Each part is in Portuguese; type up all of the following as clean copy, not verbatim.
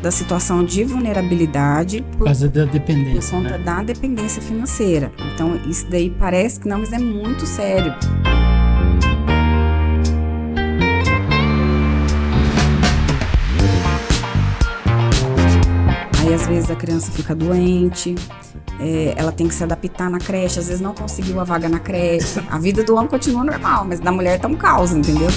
da situação de vulnerabilidade por causa da dependência, por conta da dependência financeira. Então, isso daí parece que não, mas é muito sério. Aí, às vezes, a criança fica doente, ela tem que se adaptar na creche, às vezes não conseguiu a vaga na creche. A vida do homem continua normal, mas da mulher tá um caos, entendeu?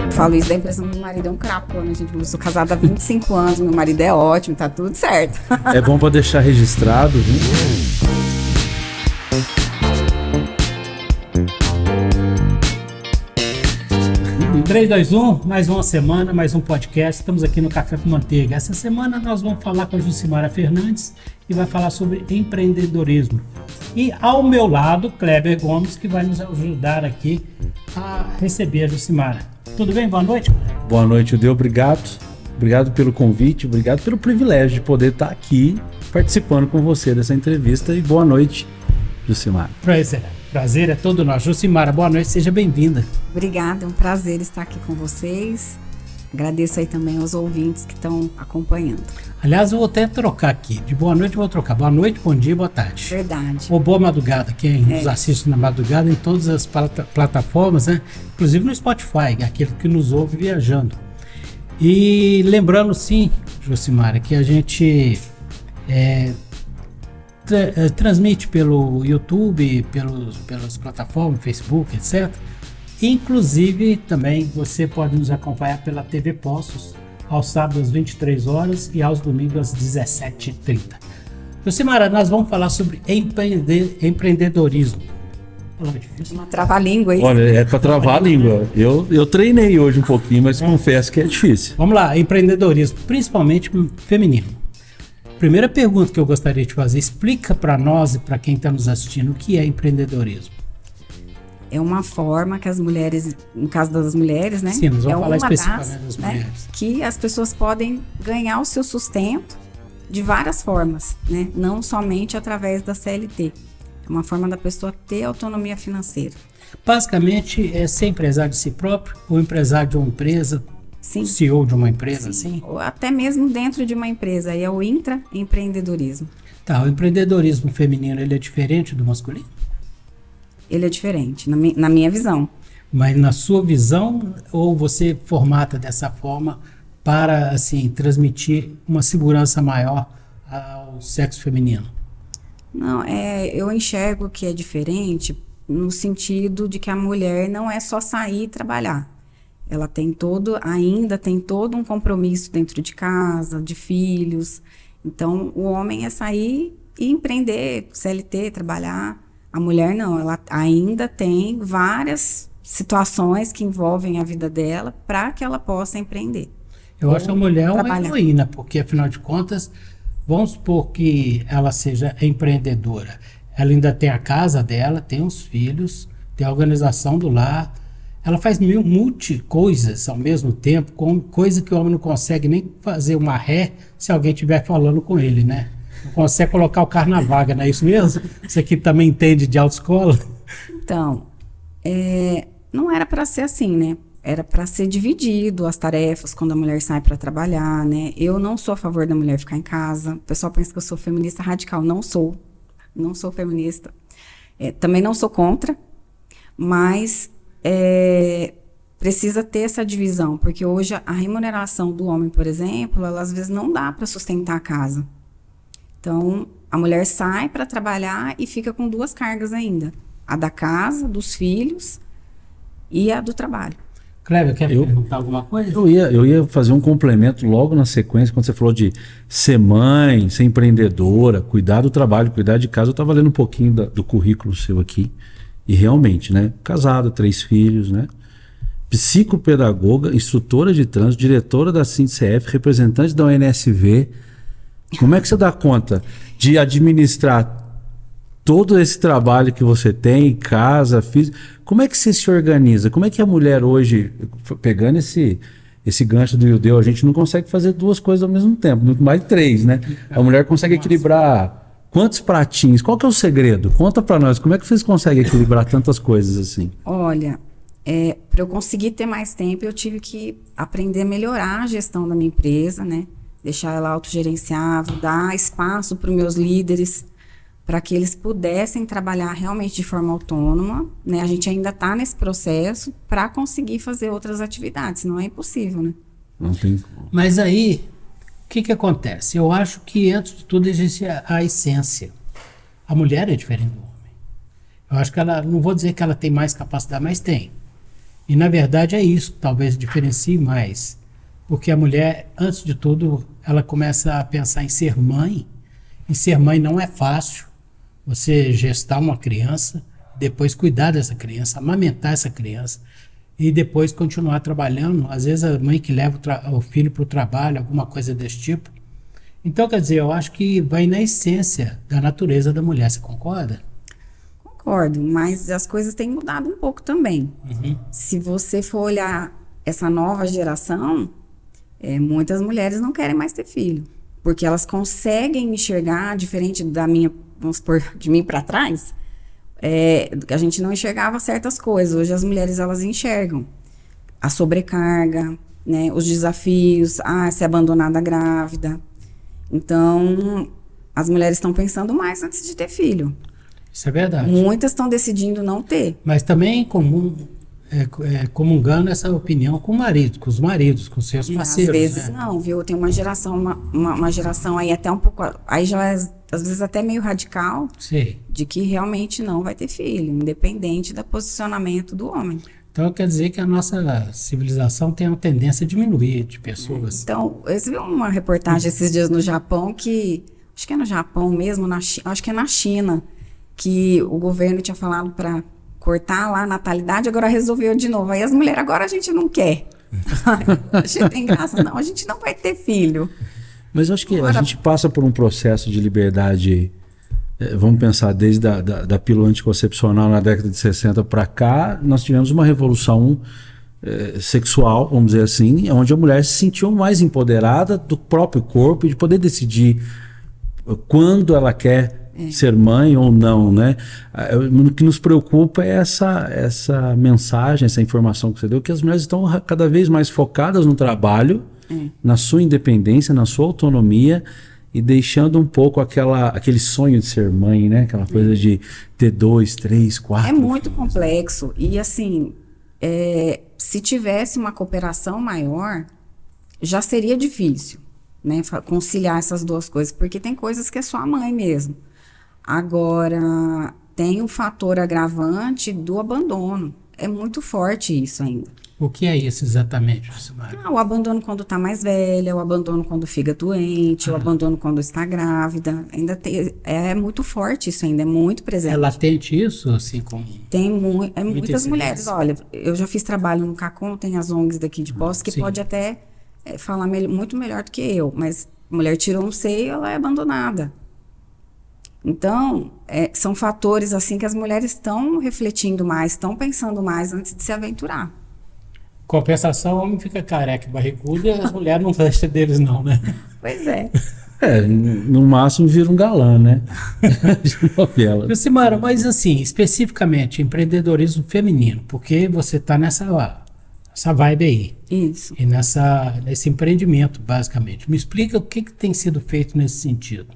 Eu falo isso da impressão que meu marido é um crapo, né, gente? Eu sou casada há 25 anos, meu marido é ótimo, tá tudo certo. É bom pra deixar registrado, viu? 3, 2, 1, mais uma semana, mais um podcast. Estamos aqui no Café com Manteiga. Essa semana nós vamos falar com a Jucimara Fernandes e vai falar sobre empreendedorismo. E ao meu lado, Kleber Gomes, que vai nos ajudar aqui a receber a Jucimara. Tudo bem? Boa noite. Boa noite, Judeu. Obrigado. Obrigado pelo convite, obrigado pelo privilégio de poder estar aqui participando com você dessa entrevista. E boa noite, Jucimara. Prazer é todo nosso. Jucimara, boa noite, seja bem-vinda. Obrigada, é um prazer estar aqui com vocês. Agradeço aí também aos ouvintes que estão acompanhando. Aliás, eu vou até trocar aqui. De boa noite eu vou trocar. Boa noite, bom dia, boa tarde. Verdade. Ou boa madrugada, quem nos assiste na madrugada em todas as plataformas, né? Inclusive no Spotify, aquele que nos ouve viajando. E lembrando sim, Jucimara, que a gente transmite pelo YouTube, pelas plataformas, Facebook, etc. Inclusive, também você pode nos acompanhar pela TV Poços, aos sábados às 23 horas e aos domingos às 17h30. Jucimara, nós vamos falar sobre empreendedorismo. Uma trava-língua aí. Olha, é para travar a língua. Eu treinei hoje um pouquinho, mas confesso que é difícil. Vamos lá, empreendedorismo, principalmente feminino. Primeira pergunta que eu gostaria de fazer, explica para nós e para quem está nos assistindo o que é empreendedorismo. É uma forma que as mulheres, no caso das mulheres, né? Sim, nós vamos falar especificamente das mulheres. Né, que as pessoas podem ganhar o seu sustento de várias formas, né? Não somente através da CLT. É uma forma da pessoa ter autonomia financeira. Basicamente, é ser empresário de si próprio ou empresário de uma empresa, sim. CEO de uma empresa, sim? Ou até mesmo dentro de uma empresa. Aí é o intraempreendedorismo. Tá, o empreendedorismo feminino, ele é diferente do masculino? Ele é diferente, na minha visão. Mas na sua visão, ou você formata dessa forma para, assim, transmitir uma segurança maior ao sexo feminino? Não, eu enxergo que é diferente no sentido de que a mulher não é só sair e trabalhar. Ela ainda tem todo um compromisso dentro de casa, de filhos. Então, o homem é sair e empreender, CLT, trabalhar. A mulher não, ela ainda tem várias situações que envolvem a vida dela para que ela possa empreender. Eu acho que a mulher é uma heroína, porque afinal de contas, vamos supor que ela seja empreendedora. Ela ainda tem a casa dela, tem os filhos, tem a organização do lar. Ela faz multi coisas ao mesmo tempo, coisa que o homem não consegue nem fazer uma ré se alguém estiver falando com ele, né? Não consegue colocar o carro na vaga, não é isso mesmo? Você aqui também entende de autoescola? Então, não era para ser assim, né? Era para ser dividido as tarefas quando a mulher sai para trabalhar, né? Eu não sou a favor da mulher ficar em casa. O pessoal pensa que eu sou feminista radical. Não sou feminista. Também não sou contra, mas precisa ter essa divisão, porque hoje a remuneração do homem, por exemplo, ela às vezes não dá para sustentar a casa. Então, a mulher sai para trabalhar e fica com duas cargas ainda. A da casa, dos filhos e a do trabalho. Kleber, quer perguntar alguma coisa? Eu ia fazer um complemento logo na sequência, quando você falou de ser mãe, ser empreendedora, cuidar do trabalho, cuidar de casa. Eu estava lendo um pouquinho do currículo seu aqui. E realmente, né? Casada, 3 filhos, né? Psicopedagoga, instrutora de trânsito, diretora da SINCF, representante da UNSV. Como é que você dá conta de administrar todo esse trabalho que você tem, casa, filhos? Como é que você se organiza? Como é que a mulher hoje, pegando esse gancho do Judeu, a gente não consegue fazer 2 coisas ao mesmo tempo, muito mais 3, né? A mulher consegue equilibrar Quantos pratinhos? Qual que é o segredo? Conta para nós, como é que vocês conseguem equilibrar tantas coisas assim? Olha, para eu conseguir ter mais tempo, eu tive que aprender a melhorar a gestão da minha empresa, né? Deixar ela autogerenciável, dar espaço para os meus líderes, para que eles pudessem trabalhar realmente de forma autônoma, né? A gente ainda está nesse processo para conseguir fazer outras atividades, não é impossível, né? Não tem. Mas aí, o que acontece? Eu acho que antes de tudo existe a essência. A mulher é diferente do homem. Eu acho que ela, não vou dizer que ela tem mais capacidade, mas tem. E na verdade é isso que talvez diferencie mais. Porque a mulher, antes de tudo, ela começa a pensar em ser mãe. E ser mãe não é fácil. Você gestar uma criança, depois cuidar dessa criança, amamentar essa criança e depois continuar trabalhando. Às vezes a mãe que leva o filho para o trabalho, alguma coisa desse tipo. Então, quer dizer, eu acho que vai na essência da natureza da mulher. Você concorda? Concordo, mas as coisas têm mudado um pouco também. Uhum. Se você for olhar essa nova geração, muitas mulheres não querem mais ter filho, porque elas conseguem enxergar, diferente da minha, vamos supor, de mim para trás, a gente não enxergava certas coisas. Hoje as mulheres, elas enxergam a sobrecarga, né, os desafios, ser abandonada grávida. Então, as mulheres estão pensando mais antes de ter filho. Isso é verdade. Muitas estão decidindo não ter. Mas também comungando essa opinião com o marido, com os maridos, com seus parceiros. Às vezes né? não, viu? Tem uma geração, uma geração aí até um pouco, aí já é às vezes até meio radical, Sim. de que realmente não vai ter filho, independente do posicionamento do homem. Então quer dizer que a nossa civilização tem uma tendência a diminuir de pessoas. Então, eu vi uma reportagem esses dias no Japão que, acho que é no Japão mesmo, acho que é na China, que o governo tinha falado para cortar lá a natalidade, agora resolveu de novo. Aí as mulheres, agora a gente não quer. Achei tem graça. Não, a gente não vai ter filho. Mas eu acho que a gente passa por um processo de liberdade, vamos pensar, desde da pílula anticoncepcional na década de 60 para cá, nós tivemos uma revolução sexual, vamos dizer assim, onde a mulher se sentiu mais empoderada do próprio corpo e de poder decidir quando ela quer ser mãe ou não, né? O que nos preocupa é essa mensagem, essa informação que você deu, que as mulheres estão cada vez mais focadas no trabalho, na sua independência, na sua autonomia e deixando um pouco aquele sonho de ser mãe, né? Aquela coisa de ter 2, 3, 4. É muito complexo e assim, se tivesse uma cooperação maior, já seria difícil, né? Conciliar essas duas coisas, porque tem coisas que é só a mãe mesmo. Agora, tem o fator agravante do abandono. É muito forte isso ainda. O que é isso exatamente, Simara? O abandono quando está mais velha, o abandono quando fica doente, o abandono quando está grávida. Ainda é muito forte isso ainda, é muito presente. É latente isso? Assim, como tem muitas mulheres. Olha, eu já fiz trabalho no CACOM, tem as ONGs daqui de Poços, que pode até falar muito melhor do que eu, mas a mulher tirou um seio e ela é abandonada. Então, são fatores assim que as mulheres estão refletindo mais, estão pensando mais antes de se aventurar. Compensação, o homem fica careca e barrigudo e as mulheres não gostam deles não, né? Pois é. No máximo vira um galã, né? De novela. Simara, mas assim, especificamente empreendedorismo feminino, porque você está nessa vibe aí. Isso. E nesse empreendimento, basicamente. Me explica o que tem sido feito nesse sentido.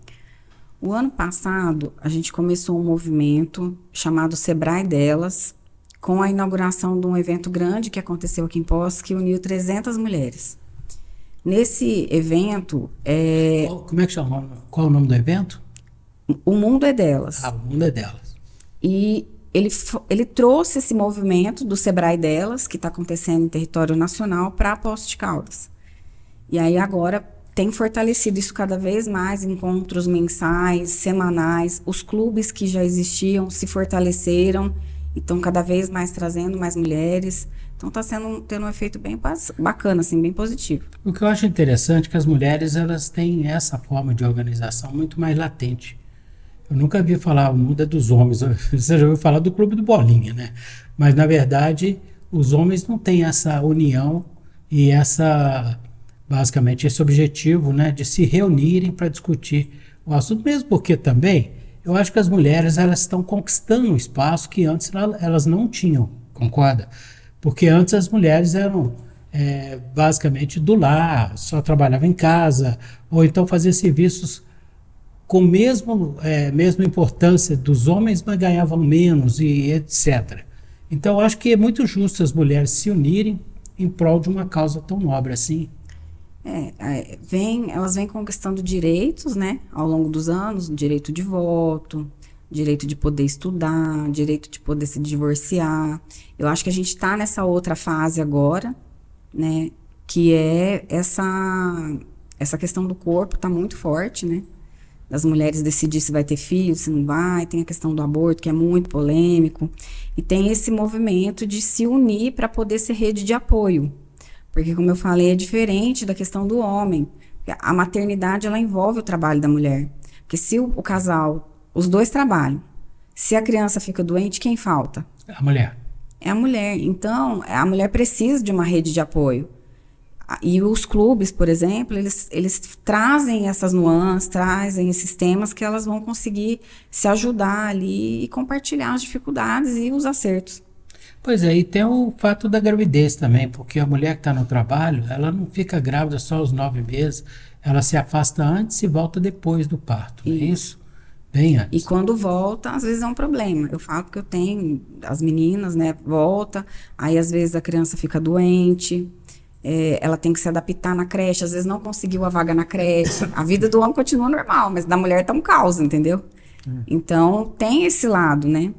O ano passado, a gente começou um movimento chamado Sebrae Delas, com a inauguração de um evento grande que aconteceu aqui em Poços, que uniu 300 mulheres. Nesse evento... Como é que chama? Qual é o nome do evento? O Mundo é Delas. O Mundo é Delas. E ele trouxe esse movimento do Sebrae Delas, que está acontecendo em território nacional, para Poços de Caldas. E aí agora tem fortalecido isso cada vez mais, encontros mensais, semanais, os clubes que já existiam se fortaleceram e estão cada vez mais trazendo mais mulheres. Então está tendo um efeito bem bacana, assim, bem positivo. O que eu acho interessante é que as mulheres elas têm essa forma de organização muito mais latente. Eu nunca vi falar o mundo é dos homens, você já ouviu falar do Clube do Bolinha, né? Mas na verdade os homens não têm essa união e basicamente esse objetivo, né, de se reunirem para discutir o assunto, mesmo porque também eu acho que as mulheres elas estão conquistando um espaço que antes elas não tinham, concorda? Porque antes as mulheres eram basicamente do lar, só trabalhavam em casa, ou então faziam serviços com mesma importância dos homens, mas ganhavam menos e etc. Então, eu acho que é muito justo as mulheres se unirem em prol de uma causa tão nobre assim. Elas vêm conquistando direitos, né, ao longo dos anos, direito de voto, direito de poder estudar, direito de poder se divorciar. Eu acho que a gente está nessa outra fase agora, né, que é essa questão do corpo está muito forte, né, das mulheres decidir se vai ter filho, se não vai, tem a questão do aborto, que é muito polêmico, e tem esse movimento de se unir para poder ser rede de apoio. Porque, como eu falei, é diferente da questão do homem. A maternidade, ela envolve o trabalho da mulher. Porque se o casal, os dois trabalham, se a criança fica doente, quem falta? A mulher. É a mulher. Então, a mulher precisa de uma rede de apoio. E os clubes, por exemplo, eles trazem essas nuances, trazem esses temas que elas vão conseguir se ajudar ali e compartilhar as dificuldades e os acertos. Pois é, e tem o fato da gravidez também, porque a mulher que está no trabalho, ela não fica grávida só aos 9 meses, ela se afasta antes e volta depois do parto, não é isso? Bem antes. E quando volta, às vezes é um problema. Eu falo que eu tenho, as meninas, né, volta, aí às vezes a criança fica doente, ela tem que se adaptar na creche, às vezes não conseguiu a vaga na creche. A vida do homem continua normal, mas da mulher tá um caos, entendeu? Então, tem esse lado, né?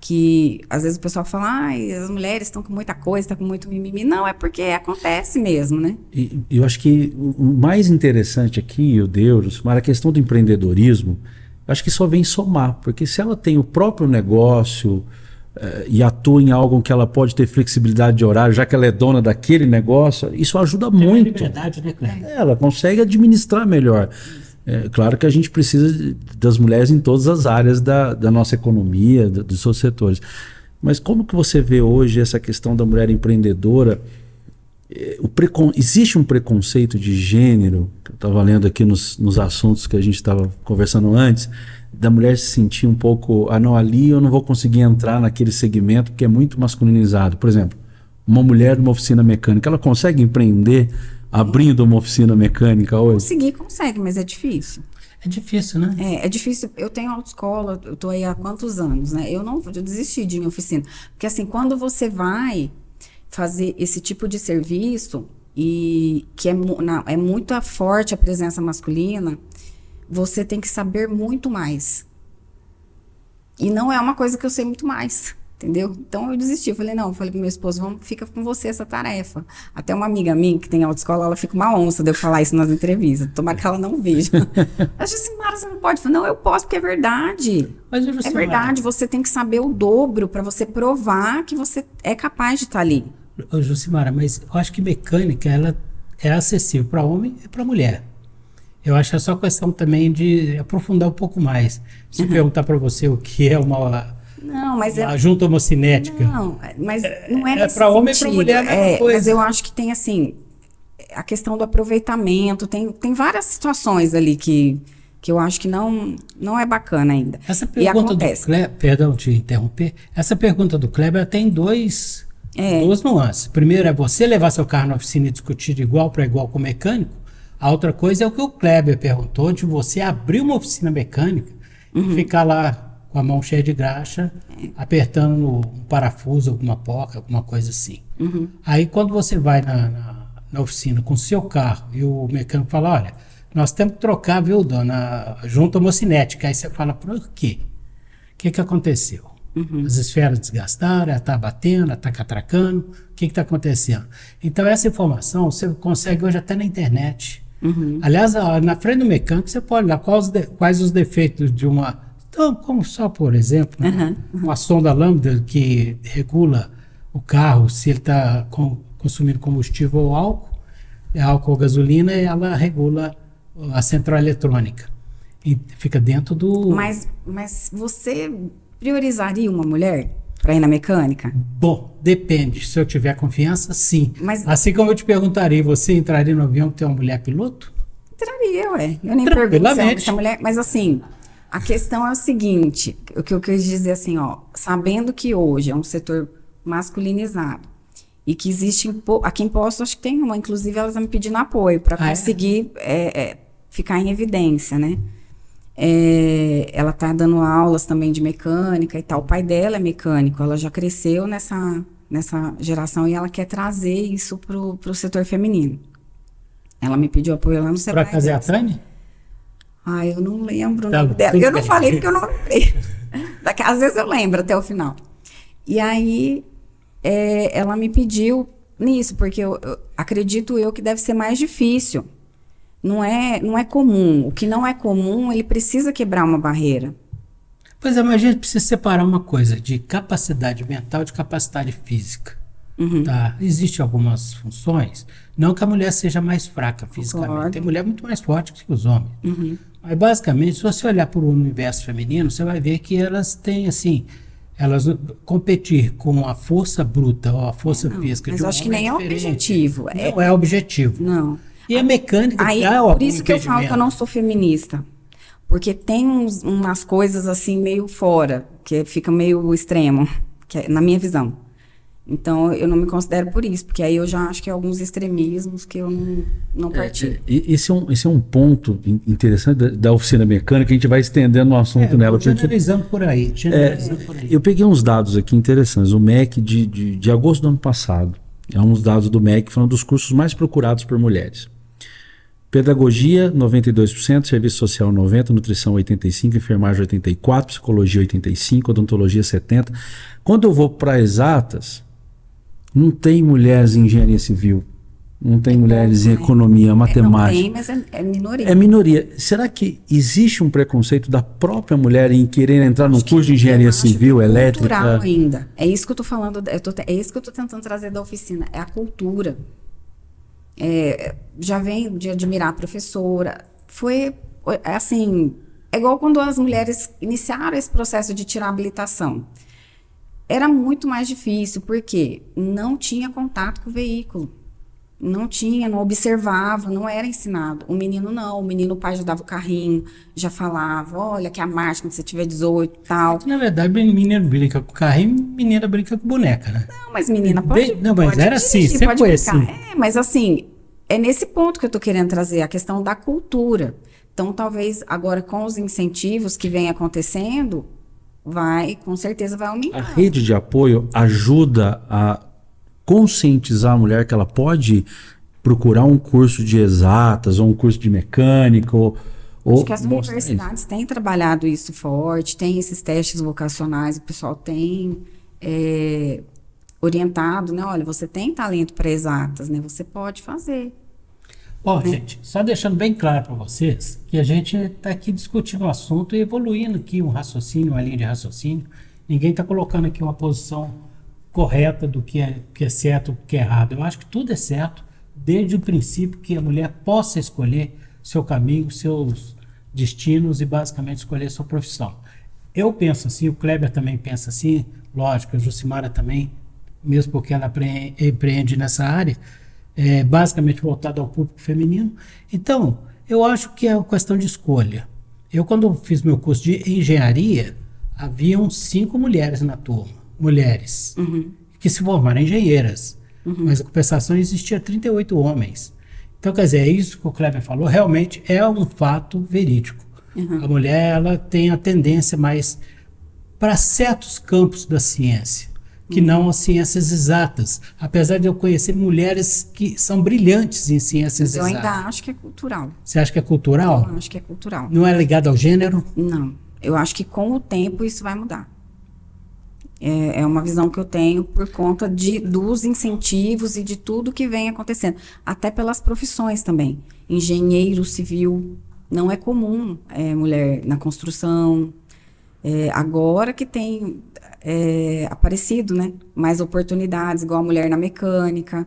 Que às vezes o pessoal fala, as mulheres estão com muita coisa, estão com muito mimimi. Não, é porque acontece mesmo, né? E eu acho que o mais interessante aqui, o Deus, a questão do empreendedorismo, acho que só vem somar, porque se ela tem o próprio negócio e atua em algo que ela pode ter flexibilidade de horário, já que ela é dona daquele negócio, isso ajuda muito. Liberdade, né, Cléber? Ela consegue administrar melhor. Claro que a gente precisa das mulheres em todas as áreas da nossa economia, dos seus setores. Mas como que você vê hoje essa questão da mulher empreendedora? Existe um preconceito de gênero, que eu estava lendo aqui nos assuntos que a gente estava conversando antes, da mulher se sentir um pouco, não, ali eu não vou conseguir entrar naquele segmento porque é muito masculinizado. Por exemplo, uma mulher numa oficina mecânica, ela consegue empreender abrindo uma oficina mecânica hoje? Consegue, mas é difícil. É difícil, né? É difícil. Eu tenho autoescola, eu tô aí há quantos anos, né? Eu desisti de ir em oficina. Porque assim, quando você vai fazer esse tipo de serviço, e que é muito forte a presença masculina, você tem que saber muito mais. E não é uma coisa que eu sei muito mais. Entendeu? Então eu desisti, eu falei pro meu esposo, fica com você essa tarefa. Até uma amiga minha que tem autoescola, ela fica uma onça de eu falar isso nas entrevistas. Tomara que ela não veja. Ela disse assim, Mara, você não pode? Eu falei, não, eu posso, porque é verdade. Mas é verdade, você tem que saber o dobro para você provar que você é capaz de estar ali. Jucimara, mas eu acho que mecânica ela é acessível para homem e para mulher. Eu acho que é só questão também de aprofundar um pouco mais. Se perguntar para você o que é uma junta homocinética. Não, mas não é nesse para homem e para mulher a mesma coisa. Mas eu acho que tem assim a questão do aproveitamento, tem várias situações ali que eu acho que não é bacana ainda. Essa pergunta do Kleber, perdão te interromper, essa pergunta do Kleber tem duas nuances. Primeiro é você levar seu carro na oficina e discutir de igual para igual com o mecânico. A outra coisa é o que o Kleber perguntou, de você abrir uma oficina mecânica e ficar lá com a mão cheia de graxa, apertando um parafuso, alguma porca, alguma coisa assim. Aí quando você vai na oficina com o seu carro e o mecânico fala, olha, nós temos que trocar, viu, dona, junta homocinética. Aí você fala, por quê? O que aconteceu? As esferas desgastaram, ela está batendo, ela está catracando, o que está acontecendo? Então essa informação você consegue hoje até na internet. Aliás, na frente do mecânico você pode olhar quais os defeitos de uma... Então, como só por exemplo, uma sonda lambda que regula o carro, se ele está consumindo combustível ou álcool ou gasolina, ela regula a central eletrônica. E fica dentro do... Mas você priorizaria uma mulher para ir na mecânica? Bom, depende. Se eu tiver confiança, sim. Assim como eu te perguntaria, você entraria no avião que tem uma mulher piloto? Entraria, ué. Eu nem pergunto se a mulher... Mas assim, a questão é o seguinte, o que eu quis dizer assim, ó, sabendo que hoje é um setor masculinizado e que existe aqui em Poços, acho que tem uma, inclusive elas estão me pedindo apoio para conseguir ficar em evidência, né? Ela está dando aulas também de mecânica e tal. O pai dela é mecânico, ela já cresceu nessa geração e ela quer trazer isso pro setor feminino. Ela me pediu apoio lá no Sebrae. Para fazer a Tânia? Eu não lembro o nome dela. Eu não falei porque eu não lembrei. Às vezes eu lembro até o final. E aí, ela me pediu nisso, porque eu acredito que deve ser mais difícil. Não é comum. O que não é comum, ele precisa quebrar uma barreira. Pois é, mas a gente precisa separar uma coisa de capacidade mental de capacidade física. Tá? Existem algumas funções, não que a mulher seja mais fraca fisicamente. Concordo. Tem mulher muito mais forte que os homens. Mas basicamente, se você olhar para o universo feminino, você vai ver que elas têm assim, elas competir com a força bruta ou a força física de um homem. Mas eu acho que nem é objetivo. Não é objetivo. Não. E a mecânica por isso que eu falo que eu não sou feminista. Porque tem umas coisas assim meio fora, que fica meio extremo, na minha visão. Então, eu não me considero por isso, porque aí eu já acho que é alguns extremismos que eu não partilho. Esse é um ponto interessante da oficina mecânica, a gente vai estendendo o assunto nela. Generalizando por aí. Eu peguei uns dados aqui interessantes, o MEC de agosto do ano passado. É uns dados do MEC falando dos cursos mais procurados por mulheres. Pedagogia, 92%, serviço social, 90%, nutrição, 85%, enfermagem, 84%, psicologia, 85%, odontologia, 70%. Quando eu vou para exatas, não tem mulheres em engenharia civil, não tem mulheres em economia, matemática. Não tem, mas é minoria. É minoria. Será que existe um preconceito da própria mulher em querer entrar num curso de engenharia civil, elétrica? Cultural ainda. É isso que eu estou falando, é isso que eu estou tentando trazer da oficina, é a cultura. Já vem de admirar a professora. Foi assim, é igual quando as mulheres iniciaram esse processo de tirar a habilitação. Era muito mais difícil, porque não tinha contato com o veículo. Não observava, não era ensinado. O menino não, o pai já dava o carrinho, já falava, olha que a marcha quando você tiver 18 e tal. Na verdade, menino brinca com o carrinho, menina brinca com boneca, né? Não, mas menina pode Não, mas era assim, sempre foi assim. Mas assim, é nesse ponto que eu tô querendo trazer, a questão da cultura. Então, talvez agora com os incentivos que vem acontecendo, com certeza vai aumentar. A rede de apoio ajuda a conscientizar a mulher que ela pode procurar um curso de exatas ou um curso de mecânica. Acho que as universidades têm trabalhado isso forte, tem esses testes vocacionais, o pessoal tem orientado, né? Olha, você tem talento para exatas, né? Você pode fazer. Bom, gente, só deixando bem claro para vocês que a gente está aqui discutindo o assunto e evoluindo aqui um raciocínio, uma linha de raciocínio. Ninguém está colocando aqui uma posição correta do que é certo, do que é errado. Eu acho que tudo é certo, desde o princípio que a mulher possa escolher seu caminho, seus destinos e basicamente escolher sua profissão. Eu penso assim, o Kleber também pensa assim, lógico, a Jucimara também, mesmo porque ela empreende nessa área, basicamente voltada ao público feminino. Então, eu acho que é uma questão de escolha. Eu, quando fiz meu curso de engenharia, haviam 5 mulheres na turma. Mulheres que se formaram engenheiras, mas a compensação existia 38 homens. Então, quer dizer, é isso que o Kleber falou, realmente é um fato verídico. A mulher, ela tem a tendência mais para certos campos da ciência, que não as ciências exatas, apesar de eu conhecer mulheres que são brilhantes em ciências exatas. Eu ainda acho que é cultural. Você acha que é cultural? Eu acho que é cultural. Não é ligado ao gênero? Não, eu acho que com o tempo isso vai mudar. É uma visão que eu tenho por conta dos incentivos e de tudo que vem acontecendo. Até pelas profissões também. Engenheiro civil, não é comum mulher na construção. Agora que tem aparecido, né, mais oportunidades, igual a mulher na mecânica.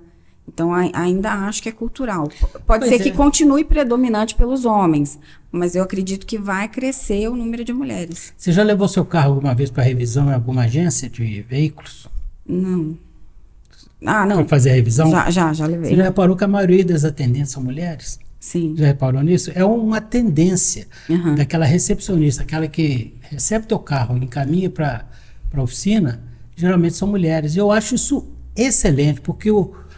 Então, ainda acho que é cultural. Pode ser que continue predominante pelos homens, mas eu acredito que vai crescer o número de mulheres. Você já levou seu carro alguma vez para revisão em alguma agência de veículos? Não. Não. Para fazer a revisão? Já levei. Você já reparou que a maioria das atendentes são mulheres? Sim. Já reparou nisso? É uma tendência daquela recepcionista, aquela que recebe teu carro e encaminha para a oficina, geralmente são mulheres. Eu acho isso excelente, porque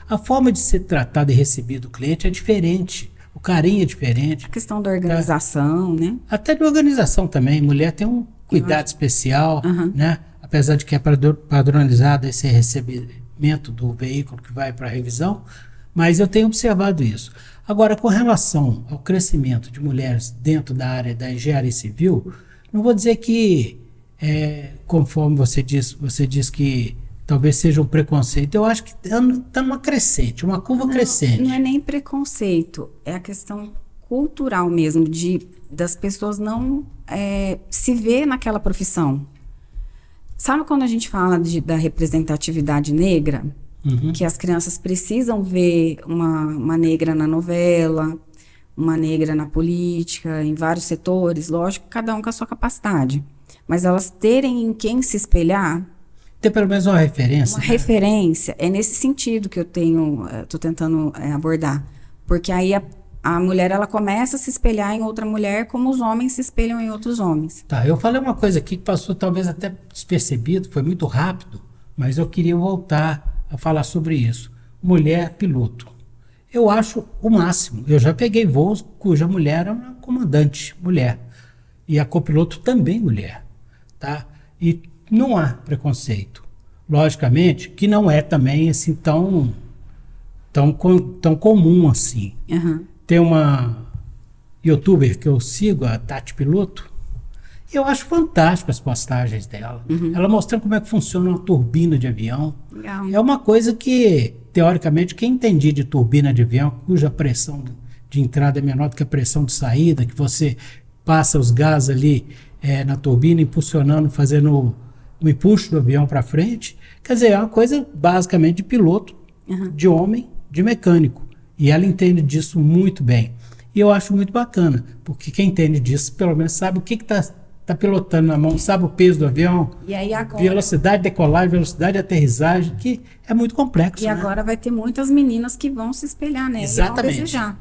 a forma de ser tratado e recebido do cliente é diferente. O carinho é diferente. A questão da organização, né? Até de organização também. Mulher tem um cuidado especial, né? Apesar de que é padronizado esse recebimento do veículo que vai para a revisão, mas eu tenho observado isso. Agora, com relação ao crescimento de mulheres dentro da área da engenharia civil, não vou dizer que, conforme você diz que talvez seja um preconceito, eu acho que está numa crescente, uma curva crescente. Não é nem preconceito, é a questão cultural mesmo, das pessoas não se ver naquela profissão. Sabe quando a gente fala da representatividade negra? Que as crianças precisam ver uma negra na novela, uma negra na política, em vários setores, lógico, cada um com a sua capacidade. Mas elas terem em quem se espelhar. Ter pelo menos uma referência. Uma referência, é nesse sentido que eu estou tentando abordar. Porque aí a mulher ela começa a se espelhar em outra mulher como os homens se espelham em outros homens. Tá, eu falei uma coisa aqui que passou talvez até despercebido, foi muito rápido, mas eu queria voltar a falar sobre isso. Mulher piloto. Eu acho o máximo. Eu já peguei voos cuja mulher era uma comandante mulher. E a copiloto também mulher. Tá? E não há preconceito. Logicamente que não é também assim tão comum assim. Tem uma youtuber que eu sigo, a Tati Piloto. Eu acho fantástico as postagens dela. Ela mostrando como é que funciona uma turbina de avião. Legal. É uma coisa que, teoricamente, quem entende de turbina de avião, cuja pressão de entrada é menor do que a pressão de saída, que você passa os gases ali na turbina, impulsionando, fazendo o empuxo do avião para frente. Quer dizer, é uma coisa basicamente de piloto, de homem, de mecânico. E ela entende disso muito bem. E eu acho muito bacana, porque quem entende disso, pelo menos sabe o que está pilotando na mão, sabe o peso do avião, E aí agora, velocidade de decolagem, velocidade de aterrissagem, que é muito complexo. e agora vai ter muitas meninas que vão se espelhar nela e vão Exatamente. desejar.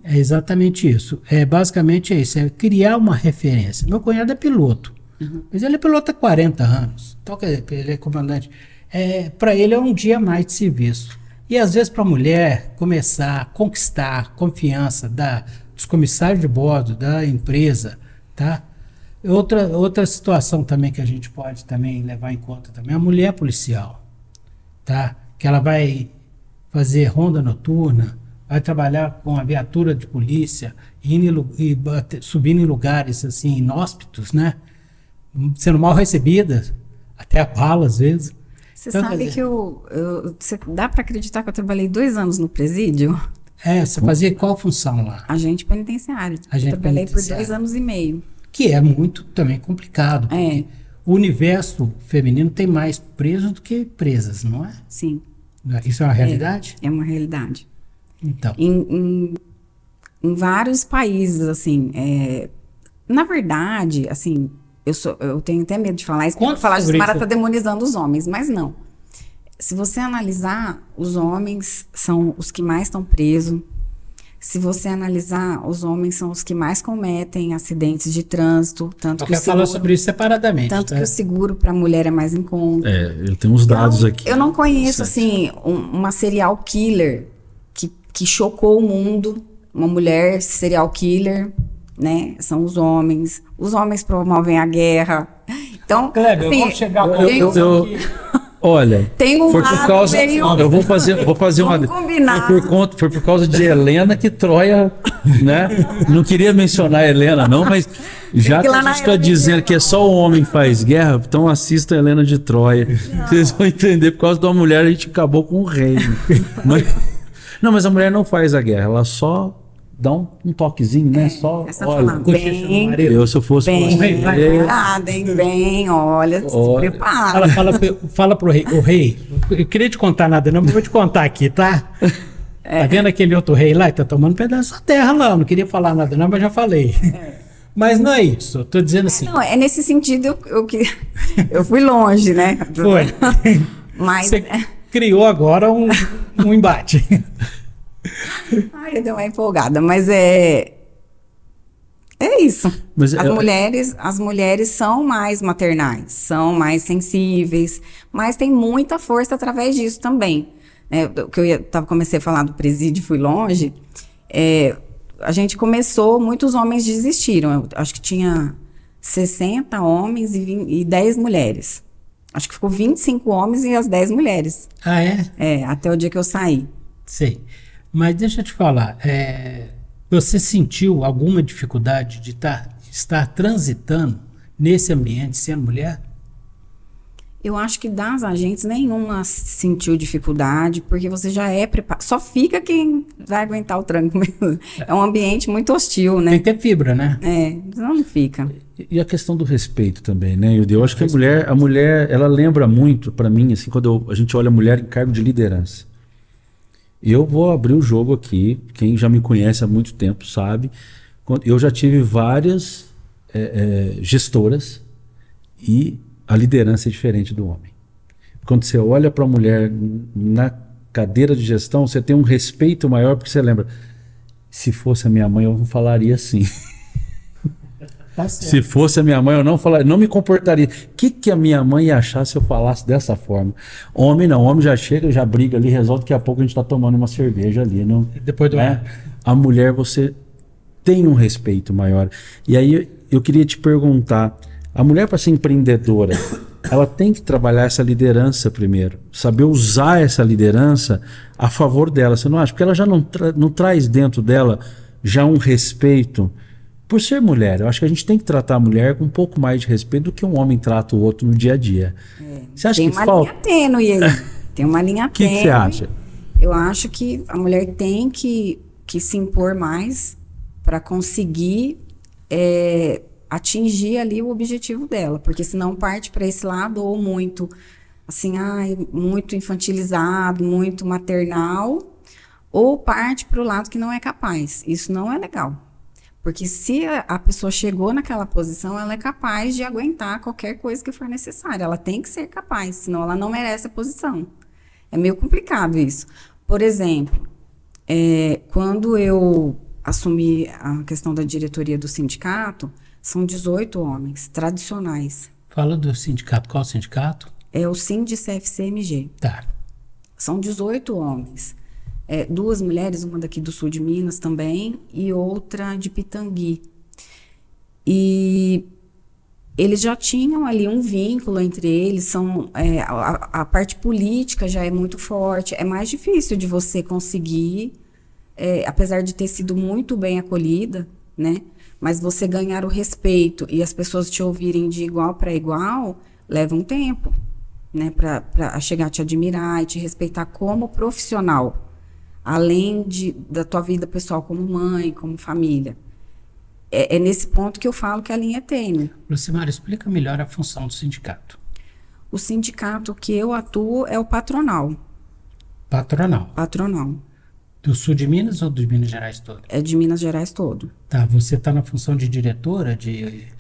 É exatamente isso. Basicamente é isso, é criar uma referência. Meu cunhado é piloto, mas ele é piloto há 40 anos, então ele é comandante. Para ele é um dia a mais de serviço. E às vezes para a mulher começar a conquistar confiança dos comissários de bordo, da empresa, tá? Outra situação também que a gente pode também levar em conta também, a mulher policial, tá? Que ela vai fazer ronda noturna, vai trabalhar com a viatura de polícia, subindo em lugares assim inóspitos, né? Sendo mal recebida, até a bala às vezes. Você sabe que dá para acreditar que eu trabalhei 2 anos no presídio? Você fazia qual função lá? Agente penitenciário. Agente Trabalhei penitenciário. por 2 anos e meio. Que é muito também complicado. Porque o universo feminino tem mais presos do que presas, não é? Sim. Isso é uma realidade? É uma realidade. Então. Em vários países, assim, na verdade, assim, eu tenho até medo de falar isso, porque falar de Mara está demonizando os homens, mas não. Se você analisar, os homens são os que mais estão presos. Se você analisar, os homens são os que mais cometem acidentes de trânsito. Tanto Eu que quero falar sobre isso separadamente. Tanto que o seguro para a mulher é mais em conta. Eu tenho uns dados aqui. Eu não conheço, assim, uma serial killer que chocou o mundo. Uma mulher serial killer, né? São os homens. Os homens promovem a guerra. Então, Kleber, assim, eu vou chegar Olha, tem um foi por causa. Eu vou fazer uma. Combinar. Foi por causa de Helena que Troia, né? Não queria mencionar a Helena, não, mas já que a gente está dizendo que é só o homem que faz guerra, então assista a Helena de Troia. Não. Vocês vão entender, por causa de uma mulher a gente acabou com o reino. Mas a mulher não faz a guerra, ela só dá um toquezinho, né? Só olha, eu se eu fosse bem, olha, se prepara. Fala pro rei. O rei, eu queria te contar nada, não, mas vou te contar aqui, tá? Tá vendo aquele outro rei lá que tá tomando um pedaço da terra lá? Eu não queria falar nada, não, mas já falei. Mas não é isso, eu tô dizendo assim. Não, é nesse sentido eu fui longe, né? Foi. Mas você criou agora um embate. Ai, eu dei uma empolgada, mas é isso. Mas As mulheres são mais maternais, são mais sensíveis, mas tem muita força através disso também. O que comecei a falar do presídio, fui longe. A gente começou, muitos homens desistiram. Eu acho que tinha 60 homens e 10 mulheres. Acho que ficou 25 homens e as 10 mulheres. Ah, é? Até o dia que eu saí. Sei. Mas deixa eu te falar, você sentiu alguma dificuldade de estar transitando nesse ambiente sendo mulher? Eu acho que das agentes nenhuma sentiu dificuldade, porque você já é preparado. Só fica quem vai aguentar o tranco mesmo. É um ambiente muito hostil, né? Tem que ter fibra, né? Não fica. E a questão do respeito também, né? Eu acho que a mulher, ela lembra muito para mim, assim, quando a gente olha a mulher em cargo de liderança. Eu vou abrir o jogo aqui, quem já me conhece há muito tempo sabe, eu já tive várias gestoras e a liderança é diferente do homem. Quando você olha para a mulher na cadeira de gestão, você tem um respeito maior, porque você lembra, se fosse a minha mãe eu não falaria assim. Tá certo. Se fosse a minha mãe eu não falaria, não me comportaria. O que a minha mãe ia achar se eu falasse dessa forma? Homem não, homem já chega, já briga ali, resolve, daqui a pouco a gente está tomando uma cerveja ali. Não, depois do A mulher, você tem um respeito maior. E aí eu queria te perguntar, a mulher, para ser empreendedora, ela tem que trabalhar essa liderança primeiro, saber usar essa liderança a favor dela, você não acha? Porque ela já não traz dentro dela já um respeito por ser mulher. Eu acho que a gente tem que tratar a mulher com um pouco mais de respeito do que um homem trata o outro no dia a dia. Você acha tem que uma falta? linha tênue aí. Tem uma linha O que tênue. você acha? Eu acho que a mulher tem que se impor mais para conseguir atingir ali o objetivo dela, porque senão parte para esse lado ou muito assim, muito infantilizado, muito maternal, ou parte para o lado que não é capaz. Isso não é legal. Porque se a pessoa chegou naquela posição, ela é capaz de aguentar qualquer coisa que for necessária. Ela tem que ser capaz, senão ela não merece a posição. É meio complicado isso. Por exemplo, quando eu assumi a questão da diretoria do sindicato, são 18 homens tradicionais. Fala do sindicato. Qual sindicato? É o Sindicef-CMG. Tá. São 18 homens. 2 mulheres, uma daqui do sul de Minas também, e outra de Pitangui. E eles já tinham ali um vínculo entre eles, a parte política já é muito forte, é mais difícil de você conseguir, apesar de ter sido muito bem acolhida, né? Mas você ganhar o respeito e as pessoas te ouvirem de igual para igual, leva um tempo, né? Para chegar a te admirar e te respeitar como profissional. Além da tua vida pessoal como mãe, como família. É nesse ponto que eu falo que a linha é tênue. Lucimara, explica melhor a função do sindicato. O sindicato que eu atuo é o patronal. Patronal? Patronal. Do sul de Minas ou de Minas Gerais todo? É de Minas Gerais todo. Tá, você está na função de diretora?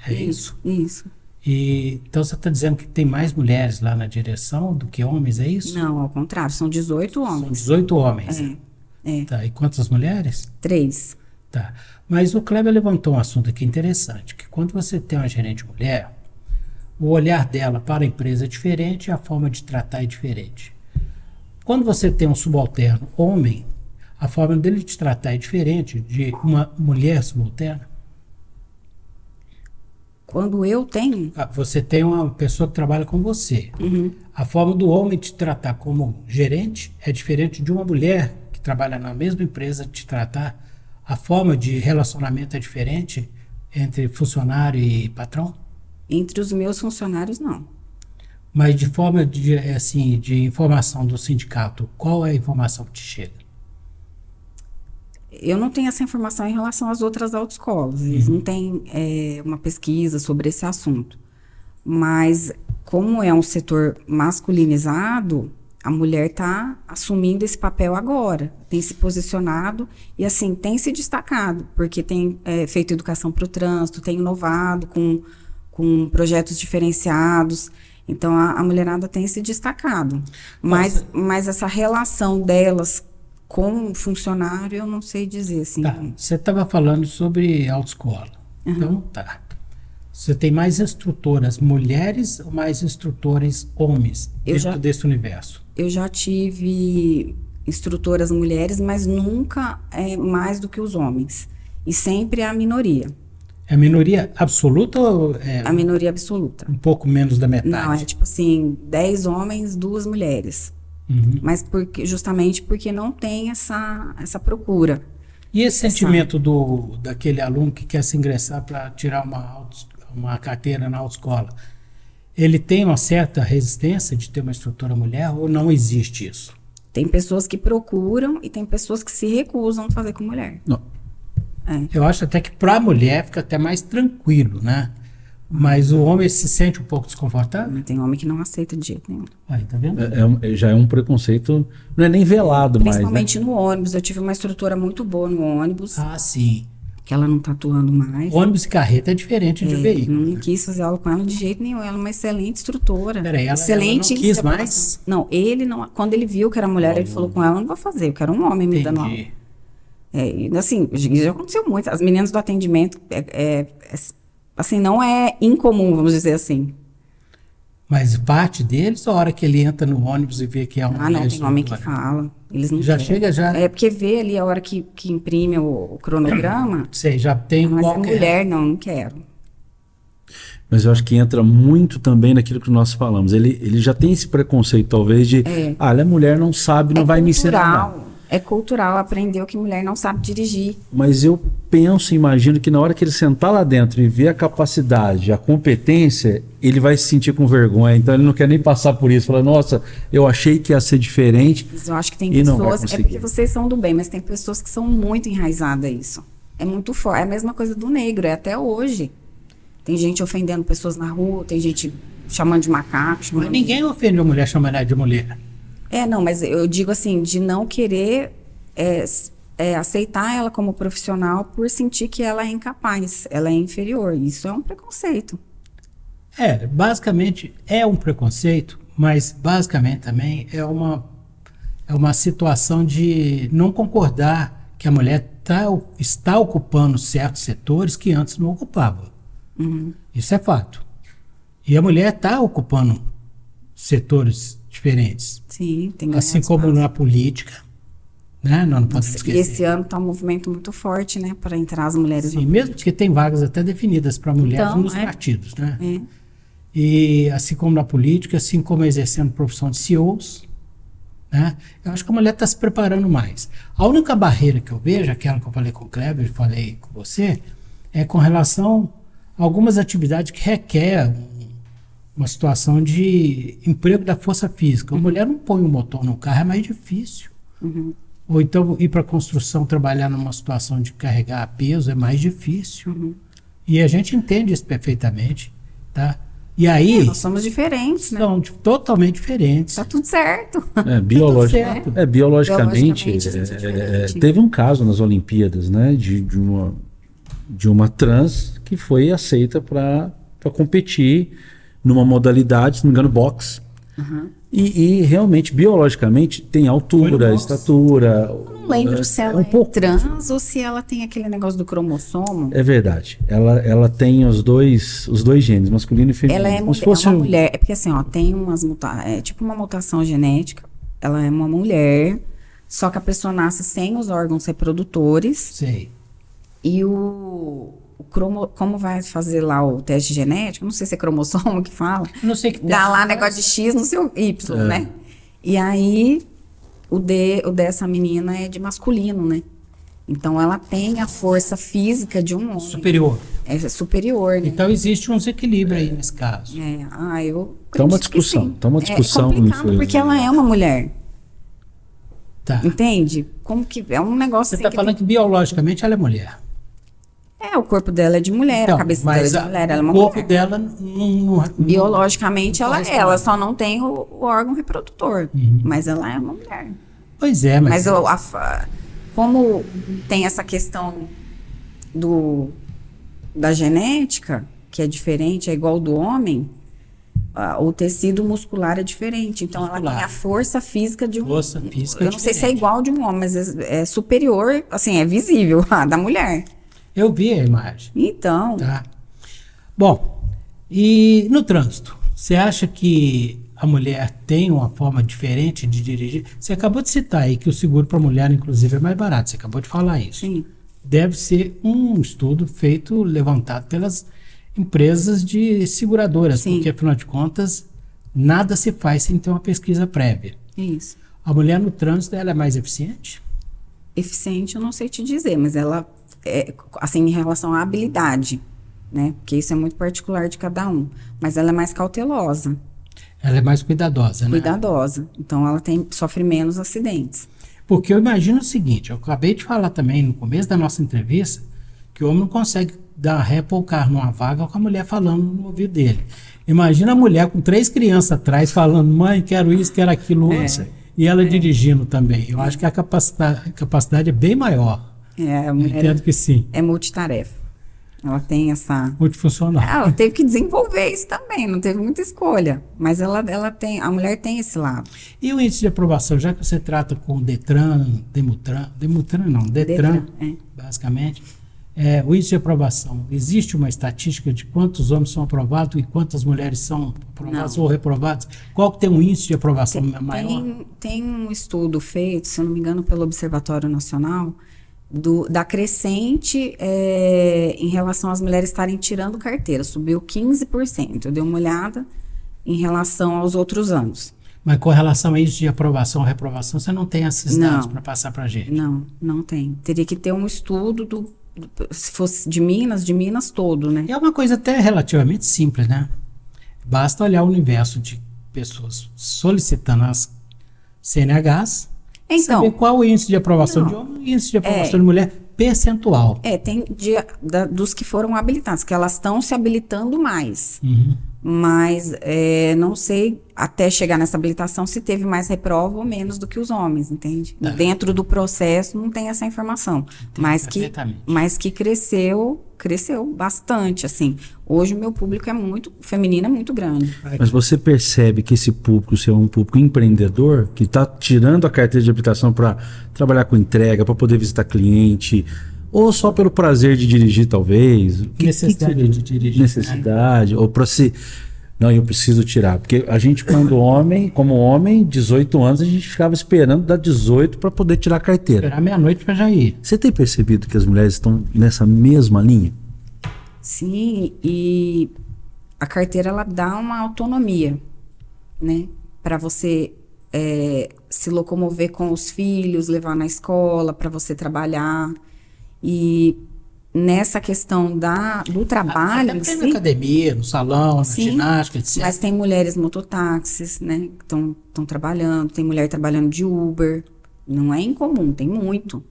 Isso? Isso. Então você está dizendo que tem mais mulheres lá na direção do que homens, é isso? Não, ao contrário, são 18 homens. São 18 homens. Tá, e quantas mulheres? 3. Tá, mas o Kleber levantou um assunto aqui interessante, que quando você tem uma gerente mulher, o olhar dela para a empresa é diferente e a forma de tratar é diferente. Quando você tem um subalterno homem, a forma dele te tratar é diferente de uma mulher subalterna? Quando eu tenho... Você tem uma pessoa que trabalha com você. Uhum. A forma do homem te tratar como gerente é diferente de uma mulher que trabalha na mesma empresa te tratar. A forma de relacionamento é diferente entre funcionário e patrão? Entre os meus funcionários, não. Mas de forma de informação do sindicato, qual é a informação que te chega? Eu não tenho essa informação em relação às outras autoescolas. Eles não têm uma pesquisa sobre esse assunto. Mas, como é um setor masculinizado, a mulher está assumindo esse papel agora. Tem se posicionado e, assim, tem se destacado. Porque tem feito educação para o trânsito, tem inovado com projetos diferenciados. Então, a mulherada tem se destacado. Mas essa relação delas com funcionário, eu não sei dizer, assim. Tá. Você estava falando sobre autoescola. Então, tá. Você tem mais instrutoras mulheres ou mais instrutores homens dentro desse universo? Eu já tive instrutoras mulheres, mas nunca mais do que os homens. E sempre a minoria. É a minoria absoluta ou é a minoria absoluta? Um pouco menos da metade? Não, é tipo assim, 10 homens, 2 mulheres. Mas justamente porque não tem essa procura. E esse sentimento daquele aluno que quer se ingressar para tirar uma carteira na autoescola, ele tem uma certa resistência de ter uma instrutora mulher ou não existe isso? Tem pessoas que procuram e tem pessoas que se recusam a fazer com mulher. Não. Eu acho até que para a mulher fica até mais tranquilo, né? Mas o homem se sente um pouco desconfortável? Tem homem que não aceita de jeito nenhum. Aí, tá vendo? Já é um preconceito, não é nem velado mais, né? Principalmente no ônibus. Eu tive uma instrutora muito boa no ônibus. Ah, sim. Que ela não tá atuando mais. Ônibus e carreta é diferente de veículo. Não quis fazer aula com ela de jeito nenhum. Ela é uma excelente instrutora. Peraí, excelente ela não quis mais? Não, ele não. Quando ele viu que era mulher, ele falou com ela, não vou fazer, eu quero um homem me dando aula. Assim, já aconteceu muito. As meninas do atendimento, assim, não é incomum, vamos dizer assim. Mas parte deles, a hora que ele entra no ônibus e vê que é uma mulher não, tem homem que fala. Eles não já querem. Chega já. É porque vê ali a hora que imprime o cronograma. Sei, já tem mas qualquer... mulher, não quero. Mas eu acho que entra muito também naquilo que nós falamos. Ele já tem esse preconceito, talvez, de ela é mulher, não sabe, não vai me ensinar. É cultural, aprendeu que mulher não sabe dirigir. Mas eu penso, imagino que na hora que ele sentar lá dentro e ver a capacidade, a competência, ele vai se sentir com vergonha. Então ele não quer nem passar por isso. Fala, nossa, eu achei que ia ser diferente. Mas eu acho que tem pessoas, é porque vocês são do bem, mas tem pessoas que são muito enraizadas a isso. É muito forte. É a mesma coisa do negro, é até hoje. Tem gente ofendendo pessoas na rua, tem gente chamando de macaco. Mas ninguém ofende a mulher chamando ela de mulher. Não, mas eu digo assim, de não querer aceitar ela como profissional por sentir que ela é incapaz, ela é inferior. Isso é um preconceito. Basicamente é um preconceito, mas basicamente também é uma situação de não concordar que a mulher está ocupando certos setores que antes não ocupava. Isso é fato. E a mulher está ocupando setores diferentes. Sim, tem assim como na política, né? Nós não podemos esquecer. E esse ano está um movimento muito forte, né, para entrar as mulheres. Sim, mesmo porque tem vagas até definidas para mulheres nos partidos, né? E assim como na política, assim como exercendo profissão de CEOs, né? Eu acho que a mulher está se preparando mais. A única barreira que eu vejo, aquela que eu falei com o Kleber, falei com você, é com relação a algumas atividades que requer uma situação de emprego da força física. A mulher não põe um motor no carro, é mais difícil. Ou então ir para a construção, trabalhar numa situação de carregar peso, é mais difícil. E a gente entende isso perfeitamente, tá? E aí... nós somos diferentes, né? São totalmente diferentes. Tá tudo certo. Biologicamente, teve um caso nas Olimpíadas, né? De uma trans que foi aceita para competir numa modalidade, se não me engano, boxe. E realmente, biologicamente, tem altura, estatura. Não lembro se ela é trans ou se ela tem aquele negócio do cromossomo. É verdade. Ela tem os dois genes, masculino e feminino. Ela é uma mulher. É porque assim, tem umas mutações. É tipo uma mutação genética. Ela é uma mulher, só que a pessoa nasce sem os órgãos reprodutores. Sei. E como vai fazer lá o teste genético, não sei se é cromossomo que fala. Não sei que dá lá negócio de X no seu Y, né? E aí o dessa menina é de masculino, né? Então ela tem a força física de um homem. Superior. É superior, né? Então existe um desequilíbrio aí nesse caso. Tá uma discussão. É complicado porque ela é uma mulher. Tá. Entende? Como que é um negócio. Você está falando que biologicamente ela é mulher. O corpo dela é de mulher, então, a cabeça dela é de mulher, ela é uma mulher. O corpo dela não biologicamente ela só não tem o órgão reprodutor, mas ela é uma mulher. Pois é, mas como tem essa questão da genética, que é diferente, é igual do homem, o tecido muscular é diferente. Então, ela tem a força física de um... Força física eu não sei se é igual de um homem, mas é superior, assim, é visível a da mulher. Eu vi a imagem. Então... Tá. Bom, e no trânsito? Você acha que a mulher tem uma forma diferente de dirigir? Você acabou de citar aí que o seguro para a mulher, inclusive, é mais barato. Você acabou de falar isso. Sim. Deve ser um estudo feito, levantado pelas empresas de seguradoras, Sim. porque, afinal de contas, nada se faz sem ter uma pesquisa prévia. Isso. A mulher no trânsito, ela é mais eficiente? Eficiente, eu não sei te dizer, mas ela, assim, em relação à habilidade, né? Porque isso é muito particular de cada um. Mas ela é mais cautelosa. Ela é mais cuidadosa, né? Cuidadosa. Então, ela sofre menos acidentes. Porque eu imagino o seguinte, eu acabei de falar também no começo da nossa entrevista, que o homem não consegue dar ré para o carro numa vaga com a mulher falando no ouvido dele. Imagina a mulher com 3 crianças atrás falando, mãe, quero isso, quero aquilo, e ela dirigindo também. Eu acho que a capacidade é bem maior. A Eu mulher entendo que sim. é multitarefa. Ela tem essa... Multifuncional. Ela teve que desenvolver isso também, não teve muita escolha. Mas a mulher tem esse lado. E o índice de aprovação, já que você trata com Detran, Demutran, basicamente, o índice de aprovação, existe uma estatística de quantos homens são aprovados e quantas mulheres são aprovadas ou reprovadas? Qual que tem um índice de aprovação maior? Tem um estudo feito, se eu não me engano, pelo Observatório Nacional, da crescente em relação às mulheres estarem tirando carteira. Subiu 15%. Eu dei uma olhada em relação aos outros anos. Mas com relação a isso de aprovação ou reprovação, você não tem esses dados para passar para a gente? Não tem. Teria que ter um estudo, se fosse de Minas todo, né? É uma coisa até relativamente simples, né? Basta olhar o universo de pessoas solicitando as CNHs, saber qual o índice de aprovação de homem e índice de aprovação de mulher percentual. Tem dos que foram habilitados, que elas estão se habilitando mais. Uhum. Mas não sei, até chegar nessa habilitação, se teve mais reprova ou menos do que os homens, entende? Tá. Dentro do processo não tem essa informação. Mas que cresceu bastante, assim. Hoje o meu público feminino é muito grande. Mas você percebe que esse público, se é um público empreendedor, que está tirando a carteira de habilitação para trabalhar com entrega, para poder visitar cliente, ou só pelo prazer de dirigir, talvez? Necessidade de dirigir. Necessidade, ou para se... Não, eu preciso tirar. Porque a gente, como homem, 18 anos, a gente ficava esperando dar 18 para poder tirar a carteira. Esperar meia-noite para já ir. Você tem percebido que as mulheres estão nessa mesma linha? Sim, e a carteira, ela dá uma autonomia, né? Para você se locomover com os filhos, levar na escola, para você trabalhar. E nessa questão do trabalho... Até na academia, no salão, sim, na ginástica, etc. Mas tem mulheres mototáxis, né? Que estão trabalhando. Tem mulher trabalhando de Uber. Não é incomum, tem muito.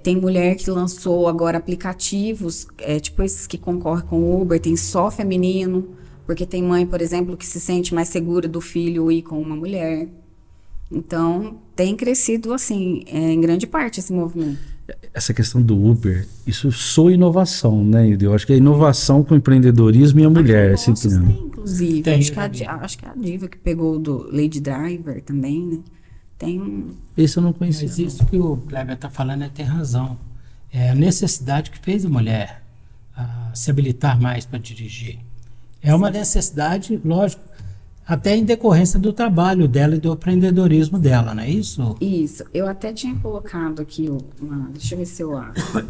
Tem mulher que lançou agora aplicativos, tipo esses que concorrem com o Uber, tem só feminino, porque tem mãe, por exemplo, que se sente mais segura do filho ir com uma mulher. Então, tem crescido, assim, em grande parte esse movimento. Essa questão do Uber, isso soa inovação, né? Eu acho que é inovação com o empreendedorismo e a mulher. Aqui tem, inclusive. Acho que é a Diva que pegou do Lady Driver também, né? Esse eu não conhecia. Mas isso que o Kleber está falando tem razão. É a necessidade que fez a mulher se habilitar mais para dirigir. É uma necessidade, lógico, até em decorrência do trabalho dela e do empreendedorismo dela, não é isso? Isso. Eu até tinha colocado aqui deixa eu ver se eu acho.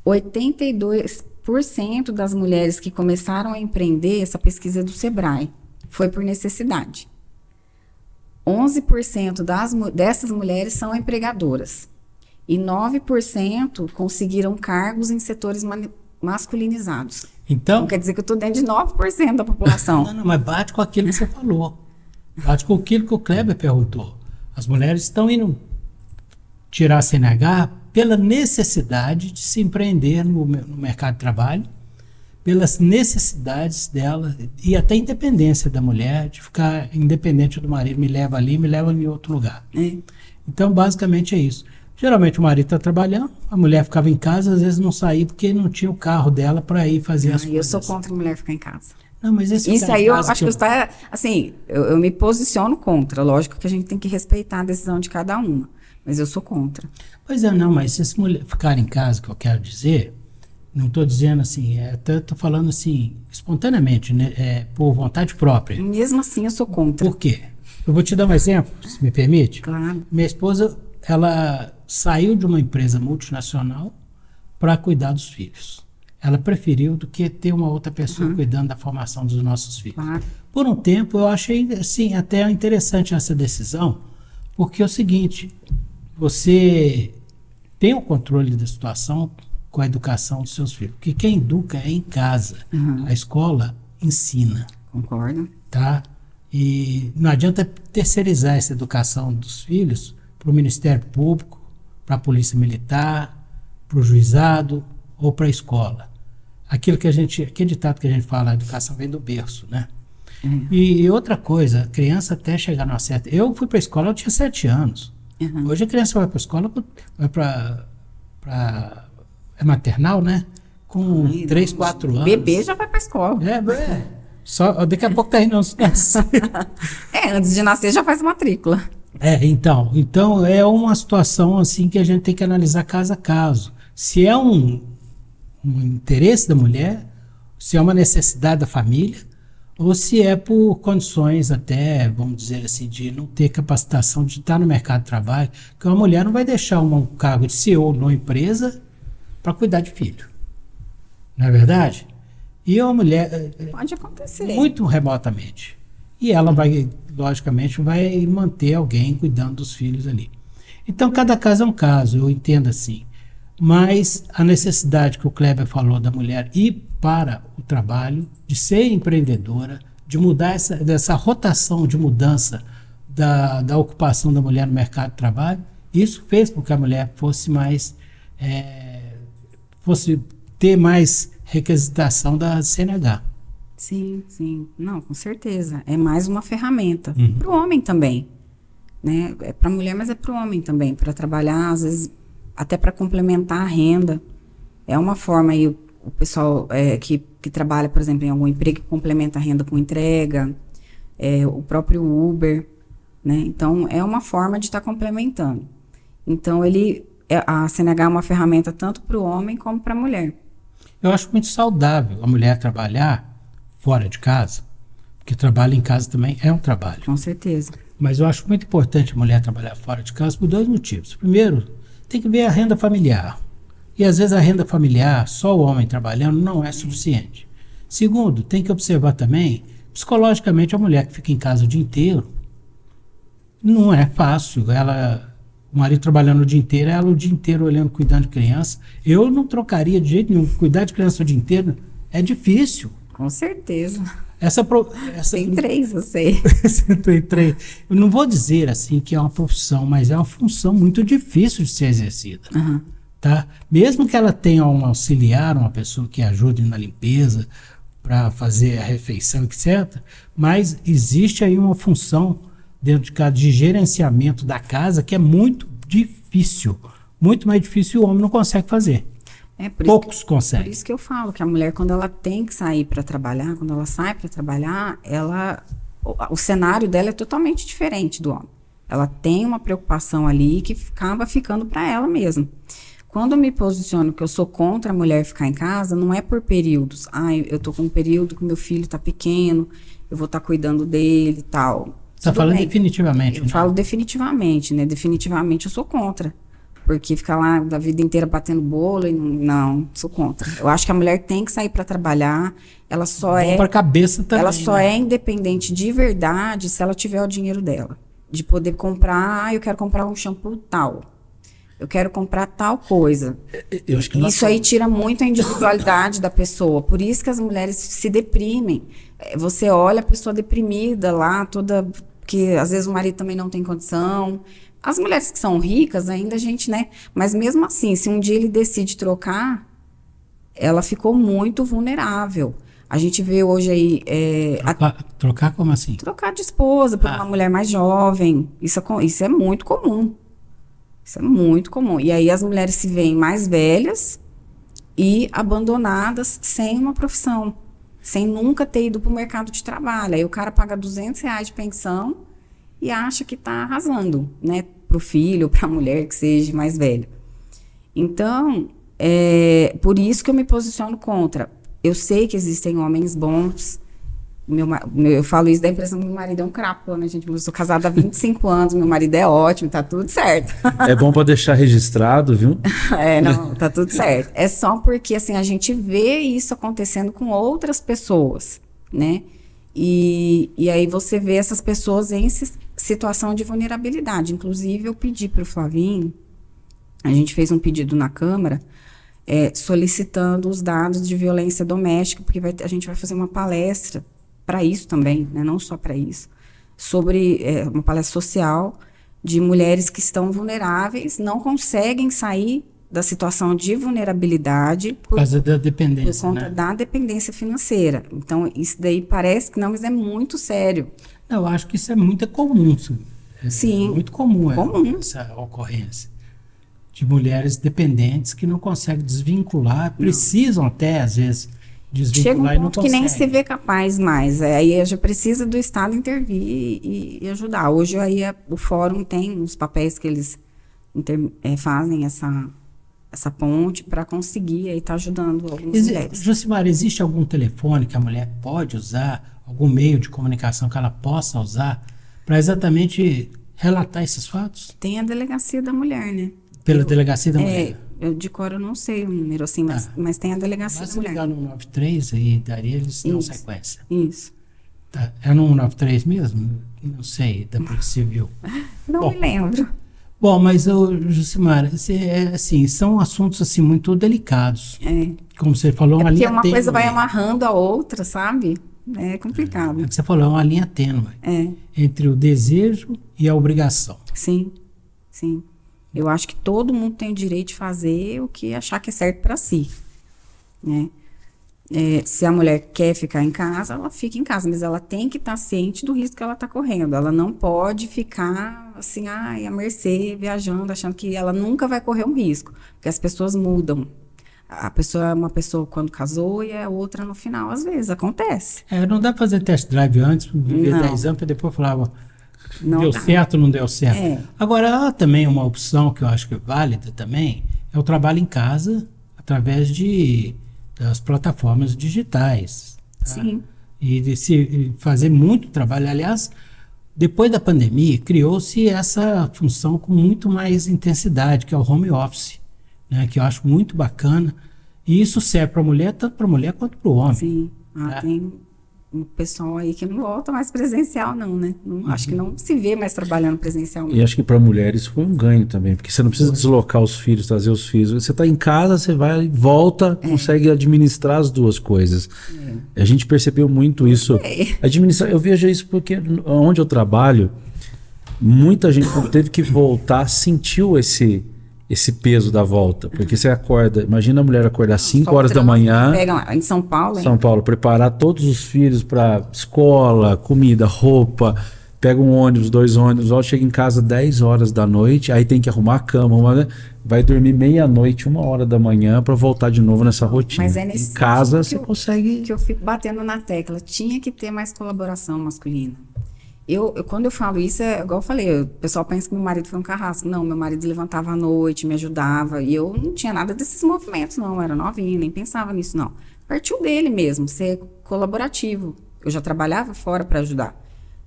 82% das mulheres que começaram a empreender, essa pesquisa é do Sebrae, foi por necessidade. 11% dessas mulheres são empregadoras. E 9% conseguiram cargos em setores masculinizados. Então quer dizer que eu estou dentro de 9% da população. Não, mas bate com aquilo que você falou. Bate com aquilo que o Kleber perguntou. As mulheres estão indo tirar a CNH pela necessidade de se empreender no mercado de trabalho, pelas necessidades dela e até independência da mulher, de ficar independente do marido, me leva ali, me leva em outro lugar. Então, basicamente é isso. Geralmente o marido está trabalhando, a mulher ficava em casa, às vezes não saía porque não tinha o carro dela para ir fazer as coisas. Eu sou contra a mulher ficar em casa. Não, mas isso aí eu acho que está, assim, eu me posiciono contra. Lógico que a gente tem que respeitar a decisão de cada uma, mas eu sou contra. Pois é, não, mas se essa mulher ficar em casa, que eu quero dizer, não estou dizendo assim, estou falando assim, espontaneamente, né, por vontade própria. Mesmo assim eu sou contra. Por quê? Eu vou te dar um exemplo, se me permite. Claro. Minha esposa, ela saiu de uma empresa multinacional para cuidar dos filhos. Ela preferiu do que ter uma outra pessoa cuidando da formação dos nossos filhos. Claro. Por um tempo, eu achei assim, até interessante essa decisão, porque é o seguinte, você tem o controle da situação com a educação dos seus filhos. Porque quem educa é em casa. A escola ensina. Concordo. Tá? E não adianta terceirizar essa educação dos filhos para o Ministério Público, para a Polícia Militar, para o juizado ou para a escola. Aquele ditado que a gente fala, a educação vem do berço, né? E outra coisa, a criança até chegar numa certa... Eu fui para a escola, eu tinha 7 anos. Hoje a criança vai para a escola, vai para é maternal, né? Com 3, 4 anos. Bebê já vai para a escola. Só, daqui a pouco tá indo antes de nascer. Antes de nascer já faz matrícula. Então é uma situação assim que a gente tem que analisar caso a caso. Se é um interesse da mulher, se é uma necessidade da família, ou se é por condições até, vamos dizer assim, de não ter capacitação de estar no mercado de trabalho, que uma mulher não vai deixar um cargo de CEO numa empresa para cuidar de filho. Não é verdade? E uma mulher... Pode acontecer. Muito remotamente. E ela vai, logicamente, vai manter alguém cuidando dos filhos ali. Então, cada caso é um caso, eu entendo assim. Mas a necessidade que o Kleber falou da mulher ir para o trabalho, de ser empreendedora, de mudar dessa rotação de mudança da ocupação da mulher no mercado de trabalho, isso fez com que a mulher fosse ter mais requisitação da CNH. Sim. Não, com certeza. É mais uma ferramenta. Para o homem também. Né? É para a mulher, mas é para o homem também. Para trabalhar, às vezes, até para complementar a renda. É uma forma aí, o pessoal que trabalha, por exemplo, em algum emprego que complementa a renda com entrega, o próprio Uber, né? Então, é uma forma de estar complementando. Então, a CNH é uma ferramenta tanto para o homem como para a mulher. Eu acho muito saudável a mulher trabalhar fora de casa, porque trabalho em casa também é um trabalho. Com certeza. Mas eu acho muito importante a mulher trabalhar fora de casa por 2 motivos. Primeiro, tem que ver a renda familiar. E às vezes a renda familiar, só o homem trabalhando, não é suficiente. Segundo, tem que observar também, psicologicamente, a mulher que fica em casa o dia inteiro, não é fácil. O marido trabalhando o dia inteiro, ela o dia inteiro olhando, cuidando de criança. Eu não trocaria de jeito nenhum. Cuidar de criança o dia inteiro é difícil. Com certeza. Tem 3, eu sei. Tem 3. Eu não vou dizer assim que é uma profissão, mas é uma função muito difícil de ser exercida. Tá? Mesmo que ela tenha um auxiliar, uma pessoa que ajude na limpeza, para fazer a refeição, etc. Mas existe aí uma função dentro de casa de gerenciamento da casa que é muito difícil. Muito mais difícil e o homem não consegue fazer. Poucos conseguem. Por isso que eu falo que a mulher, quando ela tem que sair para trabalhar, quando ela sai para trabalhar, o cenário dela é totalmente diferente do homem. Ela tem uma preocupação ali que acaba ficando para ela mesma. Quando eu me posiciono que eu sou contra a mulher ficar em casa, não é por períodos. Eu tô com um período que meu filho tá pequeno, eu vou estar cuidando dele e tal. Você tá falando definitivamente, Eu falo definitivamente, né? Definitivamente eu sou contra. Porque ficar lá a vida inteira batendo bolo, não, sou contra. Eu acho que a mulher tem que sair para trabalhar, ela só pra cabeça também, ela só é independente de verdade se ela tiver o dinheiro dela. De poder comprar, eu quero comprar um shampoo tal. Eu quero comprar tal coisa. Eu acho que isso aí tira muito a individualidade da pessoa. Por isso que as mulheres se deprimem. Você olha a pessoa deprimida lá, toda... que às vezes o marido também não tem condição. As mulheres que são ricas ainda a gente, né? Mas mesmo assim, se um dia ele decide trocar, ela ficou muito vulnerável. A gente vê hoje aí... Trocar como assim? Trocar de esposa por uma mulher mais jovem. Isso é muito comum. Isso é muito comum. E aí as mulheres se veem mais velhas e abandonadas sem uma profissão, sem nunca ter ido para o mercado de trabalho. Aí o cara paga R$200 de pensão e acha que está arrasando, né? Para o filho, para a mulher que seja mais velha. Então, por isso que eu me posiciono contra. Eu sei que existem homens bons. Eu falo isso da impressão que meu marido é um crápula, né, gente? Eu sou casada há 25 anos, meu marido é ótimo, tá tudo certo. É bom para deixar registrado, viu? Não, tá tudo certo. É só porque, assim, a gente vê isso acontecendo com outras pessoas, né? E aí você vê essas pessoas em situação de vulnerabilidade. Inclusive, eu pedi para o Flavinho, a gente fez um pedido na Câmara, solicitando os dados de violência doméstica, porque a gente vai fazer uma palestra para isso também, né? Não só para isso, sobre uma palestra social de mulheres que estão vulneráveis, não conseguem sair da situação de vulnerabilidade por causa da dependência, por conta, né? Da dependência financeira. Então, isso daí parece que não, mas é muito sério. Eu acho que isso é muito comum. Sim. Muito comum. Essa ocorrência de mulheres dependentes que não conseguem desvincular, precisam até, às vezes, desvincular. Chega um ponto e não que nem se vê capaz mais. Aí já precisa do Estado intervir e ajudar. Hoje aí o fórum tem os papéis que eles fazem essa ponte para conseguir aí estar ajudando algumas mulheres. Josimar, existe algum telefone que a mulher pode usar, algum meio de comunicação que ela possa usar para exatamente relatar esses fatos? Tem a delegacia da mulher, né? Pela delegacia da mulher? Eu de cor eu não sei o número assim, mas tem a delegacia da mulher. Ligar no 93 e daria eles dão sequência. Isso. Tá. É no 193 mesmo? Não sei, da Polícia Civil. Não me lembro. Bom, mas, Josimar, assim, são assuntos assim, muito delicados. Como você falou, uma linha tênue. Porque uma coisa vai amarrando a outra, sabe? É complicado. É o que você falou, é uma linha tênue. Entre o desejo e a obrigação. Sim, sim. Eu acho que todo mundo tem o direito de fazer o que achar que é certo para si, né? Se a mulher quer ficar em casa, ela fica em casa, mas ela tem que estar ciente do risco que ela está correndo. Ela não pode ficar assim, à mercê, viajando, achando que ela nunca vai correr um risco, porque as pessoas mudam. A pessoa é uma pessoa quando casou e é outra no final, às vezes, acontece. Não dá para fazer test drive antes, viver 10 anos, para depois falar, deu certo ou não deu certo. Agora, há também uma opção que eu acho que é válida também, é o trabalho em casa, através das plataformas digitais. Tá? Sim. E de se fazer muito trabalho. Aliás, depois da pandemia, criou-se essa função com muito mais intensidade, que é o home office, né? Que eu acho muito bacana. E isso serve para a mulher, tanto para a mulher quanto para o homem. Sim. Tem um pessoal aí que não volta mais presencial, não, né? Acho que não se vê mais trabalhando presencialmente. E acho que para mulheres foi um ganho também, porque você não precisa deslocar os filhos, trazer os filhos. Você está em casa, você vai, volta, consegue administrar as duas coisas. A gente percebeu muito isso. Eu vejo isso porque onde eu trabalho, muita gente quando teve que voltar sentiu esse peso da volta, porque você acorda, imagina a mulher acordar 5 horas da manhã, pega lá, em São Paulo, hein? São Paulo, preparar todos os filhos para escola, comida, roupa, pega um ônibus, 2 ônibus, chega em casa 10 horas da noite, aí tem que arrumar a cama, vai dormir meia-noite, 1 hora da manhã para voltar de novo nessa rotina. Mas é nesse em casa você consegue... Que eu fico batendo na tecla, tinha que ter mais colaboração masculina. Quando eu falo isso, igual eu falei, o pessoal pensa que meu marido foi um carrasco. Não, meu marido levantava à noite, me ajudava, e eu não tinha nada desses movimentos, não, eu era novinha, nem pensava nisso, não. Partiu dele mesmo, ser colaborativo. Eu já trabalhava fora para ajudar.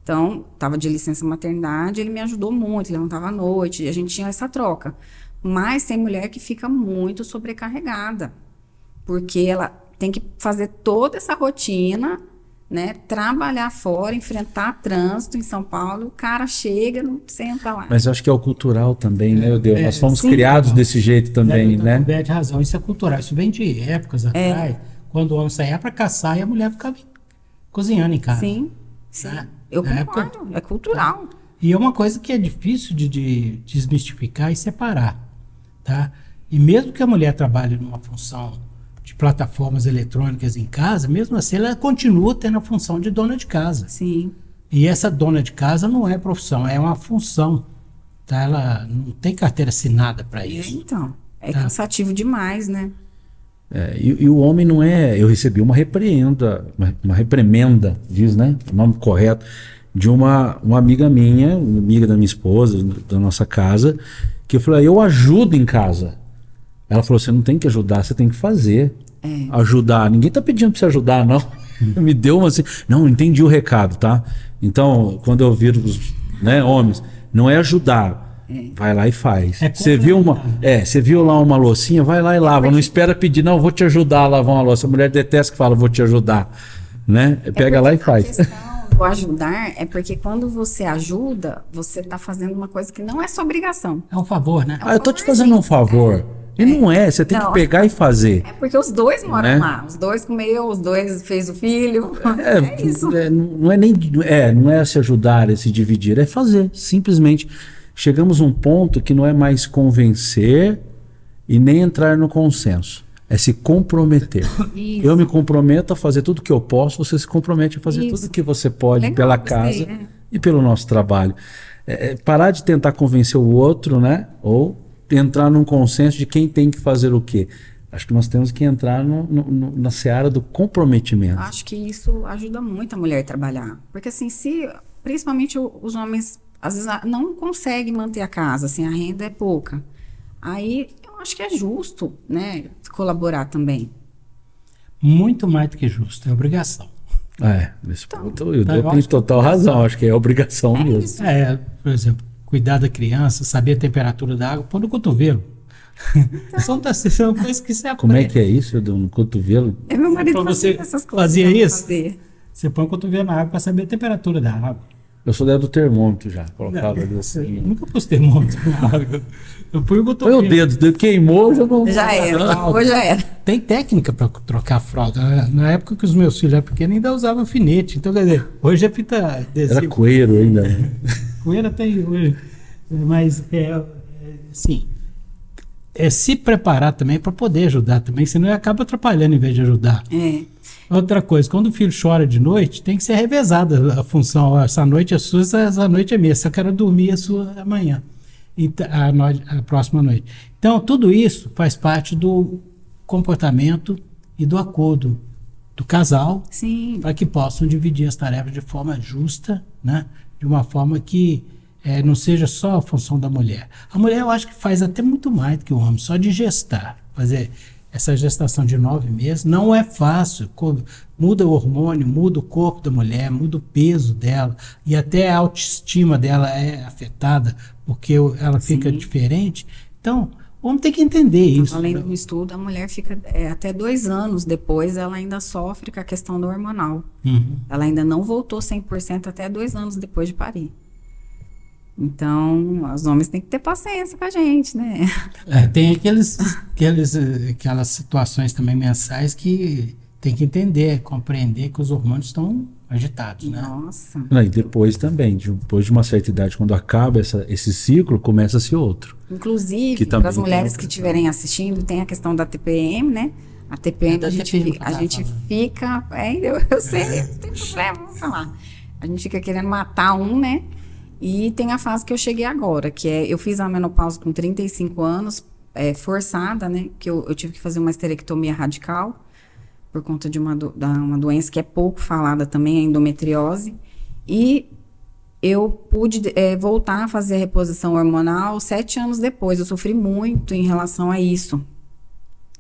Então, estava de licença maternidade, ele me ajudou muito, levantava à noite, e a gente tinha essa troca. Mas tem mulher que fica muito sobrecarregada, porque ela tem que fazer toda essa rotina, né, trabalhar fora, enfrentar trânsito em São Paulo, o cara chega, não senta lá. Mas eu acho que é o cultural também, né, meu Deus? Nós fomos criados desse jeito também, né? Você tem razão, isso é cultural, isso vem de épocas atrás, quando o homem saía para caçar e a mulher ficava cozinhando em casa. Sim, eu concordo, é cultural. E é uma coisa que é difícil de desmistificar e separar, tá? E mesmo que a mulher trabalhe numa função de plataformas eletrônicas em casa, mesmo assim ela continua tendo a função de dona de casa. Sim. E essa dona de casa não é profissão, é uma função. tá? Ela não tem carteira assinada para isso. Então, é cansativo demais, né? E o homem não é... Eu recebi uma reprimenda, diz, né? O nome correto, de uma amiga minha, uma amiga da minha esposa, da nossa casa, que eu falei, eu ajudo em casa. Ela falou, você não tem que ajudar, você tem que fazer. Ajudar. Ninguém tá pedindo para você ajudar, não. Me deu uma assim... Não, entendi o recado, tá? Então, quando eu viro os homens, não é ajudar. Vai lá e faz. Você viu lá uma loucinha, vai lá e lava. Não espera pedir, não, vou te ajudar a lavar uma louça. A mulher detesta que fala, vou te ajudar. Né? Pega lá e faz. A questão do ajudar é porque quando você ajuda, você está fazendo uma coisa que não é sua obrigação. É um favor, né? Eu tô te fazendo um favor. E não é, você tem que pegar e fazer. É porque os dois moram lá. Os dois comeu, os dois fez o filho. É isso. Não é se ajudar, é se dividir, é fazer, simplesmente. Chegamos a um ponto que não é mais convencer e nem entrar no consenso. É se comprometer. Isso. Eu me comprometo a fazer tudo que eu posso, você se compromete a fazer tudo que você pode pela casa e pelo nosso trabalho. Parar de tentar convencer o outro, né? Ou entrar num consenso de quem tem que fazer o quê. Acho que nós temos que entrar na seara do comprometimento. Acho que isso ajuda muito a mulher a trabalhar. Porque assim, principalmente os homens às vezes não conseguem manter a casa, assim, a renda é pouca. Aí eu acho que é justo, né, colaborar também. Muito mais do que justo, é obrigação. Nesse ponto eu tenho total razão, acho que é obrigação mesmo. Isso. Por exemplo, cuidar da criança, saber a temperatura da água, pôr no cotovelo. São coisas que você aprende. Como é que é isso, no cotovelo? Meu marido fazia essas coisas. Fazia isso? Você põe o cotovelo na água para saber a temperatura da água. Eu sou do termômetro já, colocava assim. Eu nunca pus termômetro na água. Eu pus o cotovelo. Põe o dedo, queimou, já não... Já era. Tem técnica para trocar a fralda. Na época que os meus filhos eram pequenos, ainda usava alfinete. Então, quer dizer, hoje é fita adesiva. Era coeiro ainda. Coeiro tem hoje. Mas, assim, se preparar também para poder ajudar também, senão acaba atrapalhando em vez de ajudar. Outra coisa, quando o filho chora de noite, tem que ser revezada a função. Essa noite é sua, essa noite é minha. Se eu quero dormir, é sua amanhã. A próxima noite. Então, tudo isso faz parte do comportamento e do acordo do casal para que possam dividir as tarefas de forma justa, né? De uma forma que não seja só a função da mulher. A mulher, eu acho que faz até muito mais do que o homem, só de gestar, fazer essa gestação de 9 meses não é fácil. Muda o hormônio, muda o corpo da mulher, muda o peso dela e até a autoestima dela é afetada porque ela fica diferente. Então, o homem tem que entender isso. Além do estudo, a mulher fica até 2 anos depois, ela ainda sofre com a questão do hormonal. Ela ainda não voltou 100% até 2 anos depois de parir. Então, os homens têm que ter paciência com a gente, né? Tem aquelas situações também mensais que tem que entender, compreender que os hormônios estão agitados, né? Nossa. E depois também, depois de uma certa idade, quando acaba esse ciclo, começa-se outro. Inclusive, para as mulheres que estiverem assistindo, tem a questão da TPM, né? A TPM, a gente fica... eu sei, não tem problema, vamos falar. A gente fica querendo matar né? E tem a fase que eu cheguei agora, que eu fiz a menopausa com 35 anos, forçada, né? Que eu tive que fazer uma esterectomia radical, por conta de uma doença que é pouco falada também, a endometriose. E eu pude voltar a fazer a reposição hormonal 7 anos depois. Eu sofri muito em relação a isso.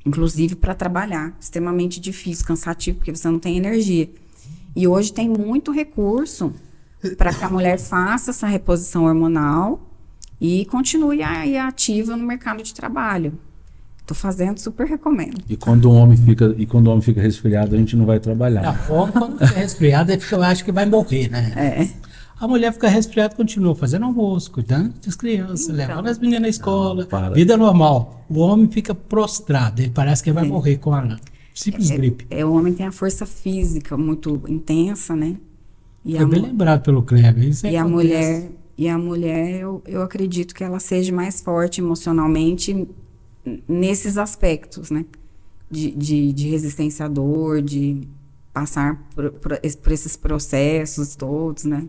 Inclusive para trabalhar. Extremamente difícil, cansativo, porque você não tem energia. E hoje tem muito recurso para que a mulher faça essa reposição hormonal e continue aí ativa no mercado de trabalho. Estou fazendo, super recomendo. E quando o homem fica resfriado, a gente não vai trabalhar. O homem, quando fica resfriado, eu acho que vai morrer, né? A mulher fica resfriada, continua fazendo almoço, cuidando das crianças, levando as meninas na escola, vida normal. O homem fica prostrado, ele parece que vai morrer com a simples gripe. O homem tem a força física muito intensa, né? Foi bem lembrado pelo Kleber. E a mulher, eu acredito que ela seja mais forte emocionalmente nesses aspectos, né? De resistência à dor, de passar por esses processos todos, né?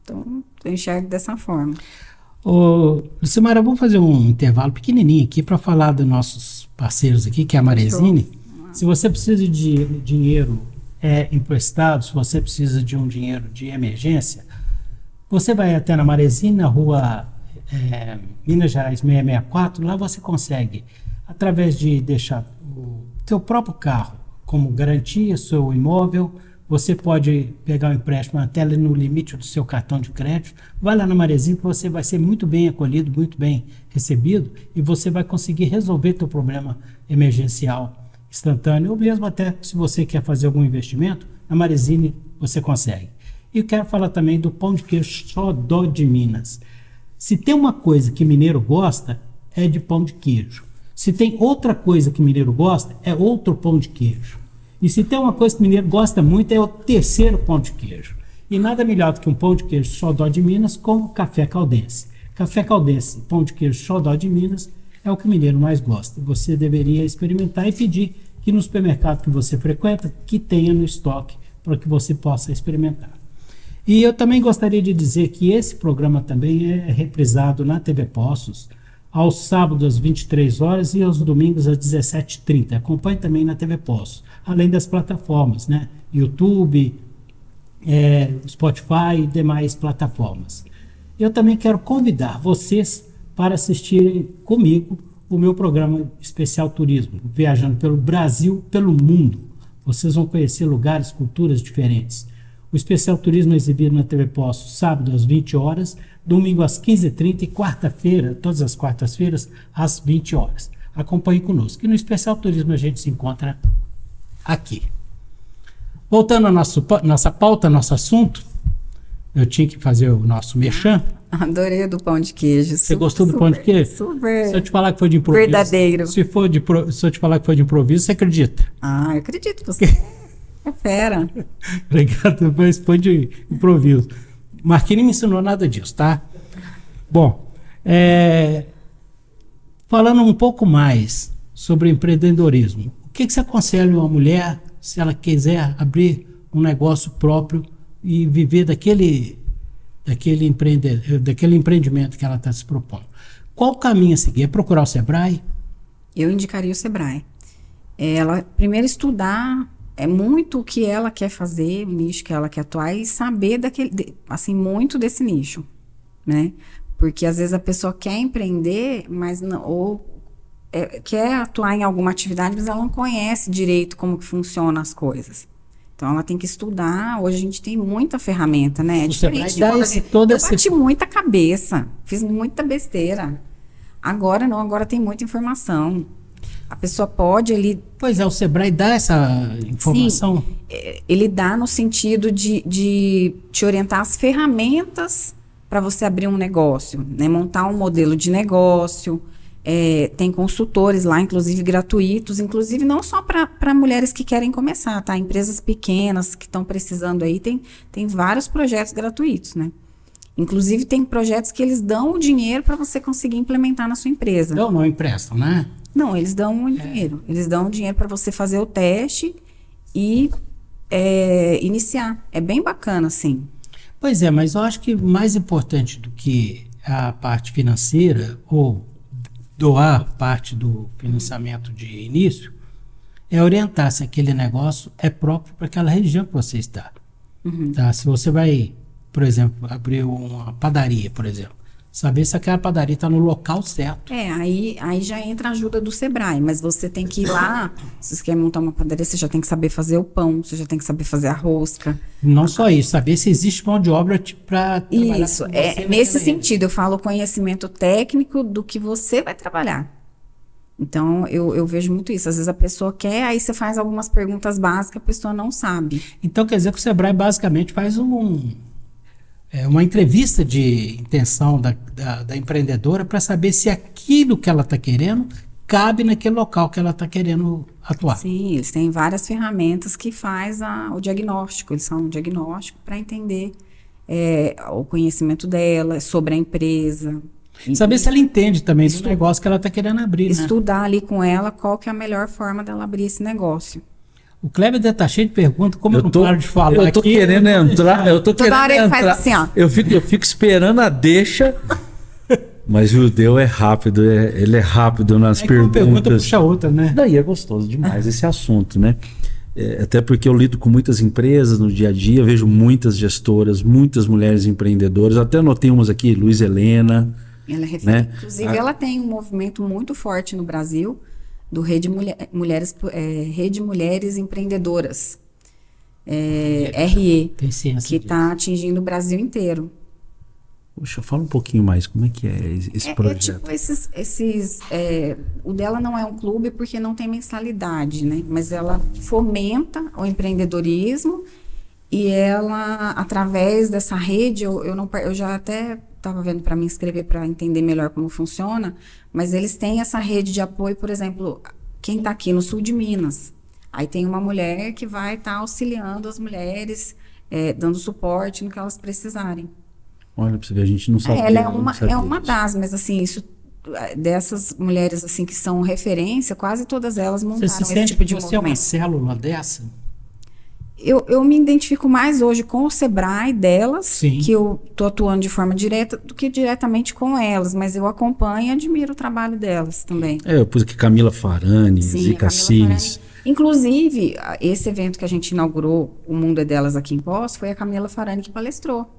Então, eu enxergo dessa forma. Ô, Lucimara, vamos fazer um intervalo pequenininho aqui para falar dos nossos parceiros aqui, que é a Marezine. Se você precisa de dinheiro emprestado, se você precisa de um dinheiro de emergência, você vai até na Marezine, na rua Minas Gerais 664, lá você consegue, através de deixar o seu próprio carro como garantia, seu imóvel, você pode pegar o empréstimo até no limite do seu cartão de crédito. Vai lá na Marezine que você vai ser muito bem acolhido, muito bem recebido e você vai conseguir resolver seu problema emergencial instantâneo, ou mesmo até se você quer fazer algum investimento, na Marezine você consegue. E eu quero falar também do pão de queijo Xodó de Minas. Se tem uma coisa que mineiro gosta, é de pão de queijo. Se tem outra coisa que mineiro gosta, é outro pão de queijo. E se tem uma coisa que o mineiro gosta muito, é o terceiro pão de queijo. E nada melhor do que um pão de queijo Xodó de Minas com o café caldense. Café caldense, pão de queijo Xodó de Minas, é o que o mineiro mais gosta. Você deveria experimentar e pedir que no supermercado que você frequenta, que tenha no estoque para que você possa experimentar. E eu também gostaria de dizer que esse programa também é reprisado na TV Poços, aos sábados às 23 horas e aos domingos às 17h30. Acompanhe também na TV Poços, além das plataformas, né? YouTube, Spotify e demais plataformas. Eu também quero convidar vocês para assistirem comigo o meu programa especial turismo, viajando pelo Brasil, pelo mundo. Vocês vão conhecer lugares, culturas diferentes. O especial turismo é exibido na TV Poços, sábado às 20 horas, domingo às 15h30 e quarta-feira, todas as quartas-feiras, às 20 horas. Acompanhe conosco. E no especial turismo a gente se encontra aqui. Voltando à nossa pauta, nosso assunto, eu tinha que fazer o nosso merchan. Adorei do pão de queijo. Você gostou do pão de queijo? Super. Se eu te falar que foi de improviso. Verdadeiro. Se eu te falar que foi de improviso, você acredita? Ah, eu acredito. Você é fera. Obrigado, mas foi de improviso. Marquinhos me ensinou nada disso, tá? Bom, falando um pouco mais sobre empreendedorismo, o que você aconselha uma mulher se ela quiser abrir um negócio próprio e viver daquele empreendimento que ela está se propondo? Qual o caminho a seguir? É procurar o Sebrae? Eu indicaria o Sebrae. Ela primeiro estudar muito o que ela quer fazer, o nicho que ela quer atuar e saber muito desse nicho, né? Porque às vezes a pessoa quer empreender, mas não, quer atuar em alguma atividade, mas ela não conhece direito como que funcionam as coisas. Então ela tem que estudar. Hoje a gente tem muita ferramenta, né? É diferente. Eu bati muita cabeça, fiz muita besteira. Agora não, agora tem muita informação. A pessoa pode, Pois é, o Sebrae dá essa informação? Sim, ele dá no sentido de te orientar as ferramentas para você abrir um negócio, né? Montar um modelo de negócio. Tem consultores lá, inclusive gratuitos, inclusive não só para mulheres que querem começar, tá? Empresas pequenas que estão precisando aí, tem vários projetos gratuitos, né? Inclusive tem projetos que eles dão o dinheiro para você conseguir implementar na sua empresa. Não emprestam, né? Não, eles dão o dinheiro. Eles dão o dinheiro para você fazer o teste e iniciar. É bem bacana, assim. Pois é, mas eu acho que mais importante do que a parte financeira ou doar parte do financiamento de início é orientar se aquele negócio é próprio para aquela região que você está. Uhum. Tá? Se você vai, por exemplo, abrir uma padaria, por exemplo, saber se aquela padaria está no local certo. Aí já entra a ajuda do Sebrae, mas você tem que ir lá, se você quer montar uma padaria, você já tem que saber fazer o pão, você já tem que saber fazer a rosca. Não só isso, saber se existe mão de obra para trabalhar. Isso, nesse sentido, eu falo conhecimento técnico do que você vai trabalhar. Então, eu vejo muito isso. Às vezes a pessoa quer, aí você faz algumas perguntas básicas, a pessoa não sabe. Então, quer dizer que o Sebrae basicamente faz uma entrevista de intenção da empreendedora para saber se aquilo que ela está querendo cabe naquele local que ela está querendo atuar. Sim, eles têm várias ferramentas que faz o diagnóstico. Eles são um diagnóstico para entender o conhecimento dela sobre a empresa. Saber se ela entende também do negócio que ela está querendo abrir. Estudar ali com ela qual que é a melhor forma dela abrir esse negócio. O Kleber deve estar cheio de perguntas, como eu não paro de falar. Eu tô querendo entrar, Toda hora ele faz assim, ó. Eu fico esperando a deixa Mas o judeu é rápido, ele é rápido nas perguntas. Uma pergunta puxa a outra, né? Daí é gostoso demais esse assunto, né? Até porque eu lido com muitas empresas no dia a dia, vejo muitas gestoras, muitas mulheres empreendedoras, até anotei umas aqui, Luiz Helena. Ela é referente. Né? Inclusive, ela tem um movimento muito forte no Brasil, do Rede Mulheres Empreendedoras, RE, que está atingindo o Brasil inteiro. Poxa, fala um pouquinho mais, como é que é esse projeto? O dela não é um clube porque não tem mensalidade, né? Mas ela fomenta o empreendedorismo e ela, através dessa rede, eu já até estava vendo para me inscrever para entender melhor como funciona, mas eles têm essa rede de apoio, por exemplo, quem está aqui no sul de Minas, aí tem uma mulher que vai estar auxiliando as mulheres, dando suporte no que elas precisarem. Olha, pra você ver, a gente não sabe. Ela é uma das, mas assim, dessas mulheres assim que são referência, quase todas elas montaram esse tipo de movimento. Você é uma célula dessa? Eu me identifico mais hoje com o Sebrae delas, Sim. que eu estou atuando de forma direta, do que diretamente com elas, mas eu acompanho e admiro o trabalho delas também. Eu pus aqui Camila Farani, Zica Cis. Inclusive, esse evento que a gente inaugurou, O Mundo é Delas aqui em Poços, foi a Camila Farani que palestrou.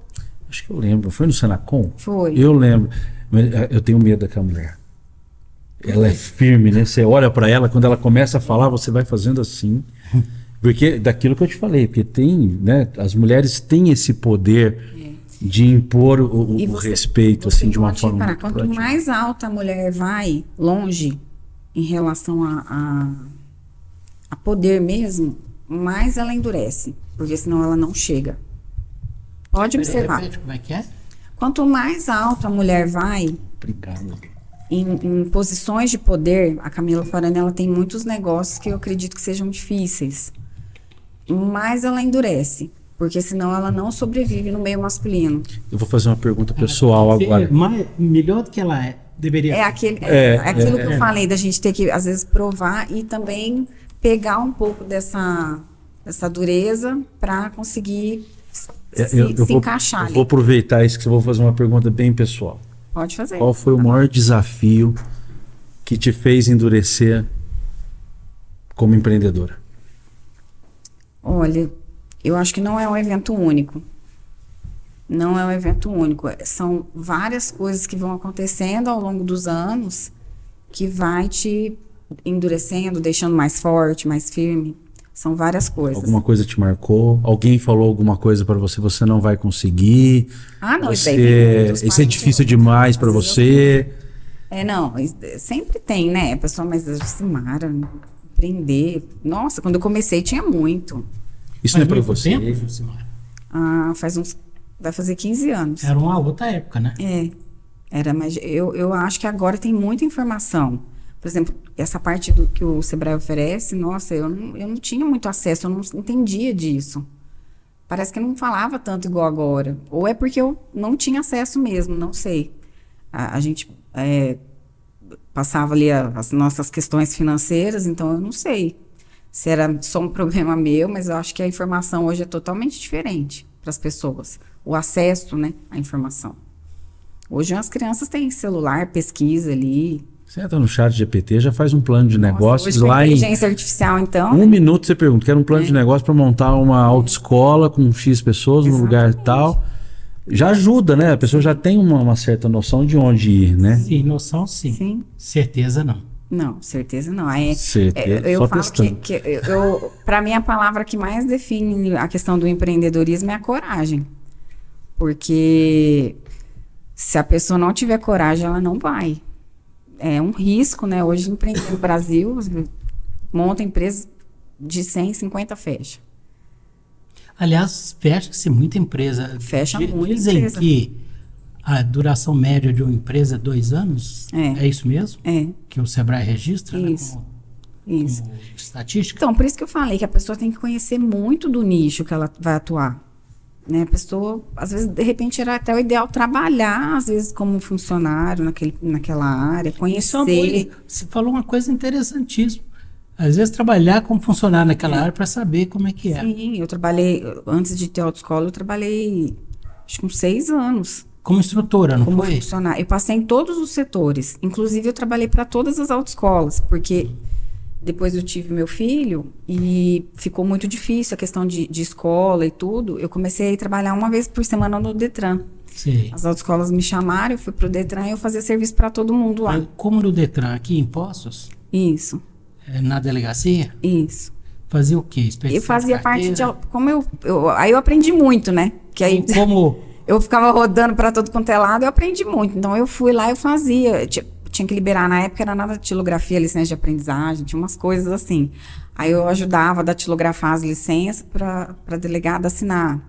Acho que eu lembro. Foi no Senacom? Foi. Eu lembro. Eu tenho medo daquela mulher. Ela é firme, né? Você olha para ela, quando ela começa a falar, você vai fazendo assim. Porque daquilo que eu te falei, porque tem, né? As mulheres têm esse poder de impor o respeito, assim, de uma forma muito quanto mais alta a mulher vai, longe, em relação a poder mesmo, mais ela endurece. Porque senão ela não chega. Pode observar. Repete, como é que é? Quanto mais alto a mulher vai em posições de poder, a Camila Farani, ela tem muitos negócios que eu acredito que sejam difíceis, mais ela endurece, porque senão ela não sobrevive no meio masculino. Eu vou fazer uma pergunta pessoal agora. Melhor do que ela deveria aquilo que eu falei, da gente ter que, às vezes, provar e também pegar um pouco dessa dureza para conseguir se encaixar ali. Eu vou aproveitar isso que eu vou fazer uma pergunta bem pessoal. Pode fazer. Qual foi o maior desafio que te fez endurecer como empreendedora? Olha, eu acho que não é um evento único. Não é um evento único. São várias coisas que vão acontecendo ao longo dos anos que vai te endurecendo, deixando mais forte, mais firme. São várias coisas. Alguma coisa te marcou? Alguém falou alguma coisa para você não vai conseguir? Não, isso é difícil demais para você? Não, sempre tem, né? A pessoa mais Simara, empreender. Nossa, quando eu comecei tinha muito. Isso não é para você? Tempo, Simara? Vai fazer 15 anos. Era uma outra época, né? Era, mas eu acho que agora tem muita informação. Por exemplo, essa parte que o Sebrae oferece, nossa, eu não tinha muito acesso, eu não entendia disso. Parece que não falava tanto igual agora. Ou é porque eu não tinha acesso mesmo, não sei. A gente passava ali as nossas questões financeiras, então eu não sei se era só um problema meu, mas eu acho que a informação hoje é totalmente diferente para as pessoas. O acesso, né, à informação. Hoje as crianças têm celular, pesquisa ali. Você entra no chat GPT, já faz um plano de negócios lá em inteligência artificial, então. Um minuto você pergunta, quero um plano de negócio para montar uma autoescola com X pessoas num lugar tal. Já ajuda, né? A pessoa já tem uma certa noção de onde ir, né? Sim, noção sim. Certeza não. Não, certeza não. Certeza, eu só falo testando. para mim, a palavra que mais define a questão do empreendedorismo é a coragem. Porque se a pessoa não tiver coragem, ela não vai. É um risco, né? Hoje, empreender no Brasil, monta empresa de 100, 50 fecha. Aliás, fecha-se muita empresa. Fecha muita Dizem empresa. Que a duração média de uma empresa é 2 anos? É isso mesmo? Que o Sebrae registra, isso. Né, Isso. como estatística? Então, por isso que eu falei que a pessoa tem que conhecer muito do nicho que ela vai atuar. Né? A pessoa, às vezes, de repente, era até o ideal trabalhar, às vezes, como funcionário naquela área, conhecer. Você falou uma coisa interessantíssima. Às vezes, trabalhar como funcionário naquela área para saber como é que é. Sim, eu trabalhei, antes de ter autoescola, eu trabalhei, acho que uns 6 anos Como instrutora, não como foi? funcionária. Eu passei em todos os setores. Inclusive, eu trabalhei para todas as autoescolas, porque depois eu tive meu filho e ficou muito difícil a questão de escola e tudo. Eu comecei a trabalhar uma vez por semana no Detran. Sim. As autoescolas me chamaram, eu fui pro Detran e eu fazia serviço para todo mundo lá. Como no Detran, aqui em Poços? Isso. Na delegacia? Isso. Fazia o quê? Eu fazia parte de... Aí eu aprendi muito, né? Que aí, como... Eu ficava rodando para todo quanto é lado, eu aprendi muito. Então, eu fui lá e eu fazia. Tinha que liberar, na época era na datilografia, licença de aprendizagem, tinha umas coisas assim. Aí eu ajudava a datilografar as licenças para a delegada assinar.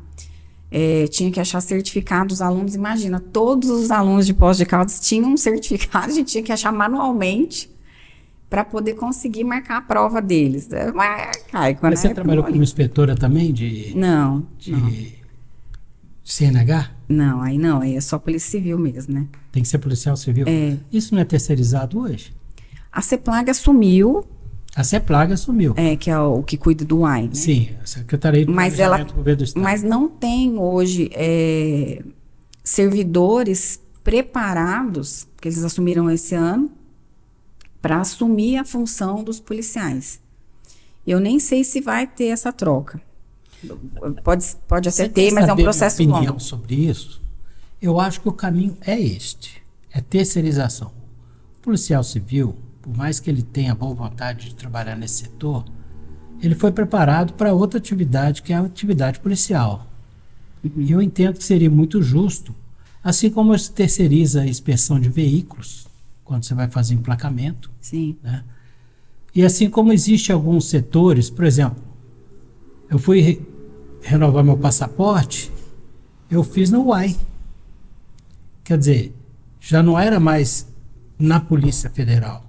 Tinha que achar certificado dos alunos. Imagina, todos os alunos de Poços de Caldas tinham um certificado, a gente tinha que achar manualmente para poder conseguir marcar a prova deles. Mas você trabalhou como inspetora também de... Não. CNH? Não, aí é só polícia civil mesmo, né? Tem que ser policial civil? Isso não é terceirizado hoje? A CEPLAG assumiu. A CEPLAG assumiu. Que é o que cuida do UAI, né? Sim, a Secretaria de Planejamento do Governo do Estado. Mas não tem hoje servidores preparados, que eles assumiram esse ano, para assumir a função dos policiais. Eu nem sei se vai ter essa troca. Pode até ter, mas é um processo longo. Opinião sobre isso? Eu acho que o caminho é este, é terceirização. O policial civil, por mais que ele tenha boa vontade de trabalhar nesse setor, ele foi preparado para outra atividade, que é a atividade policial. E eu entendo que seria muito justo, assim como se terceiriza a inspeção de veículos, quando você vai fazer emplacamento. Sim. Né? E assim como existe alguns setores, por exemplo, eu fui renovar meu passaporte, eu fiz no UAI. Quer dizer, já não era mais na Polícia Federal.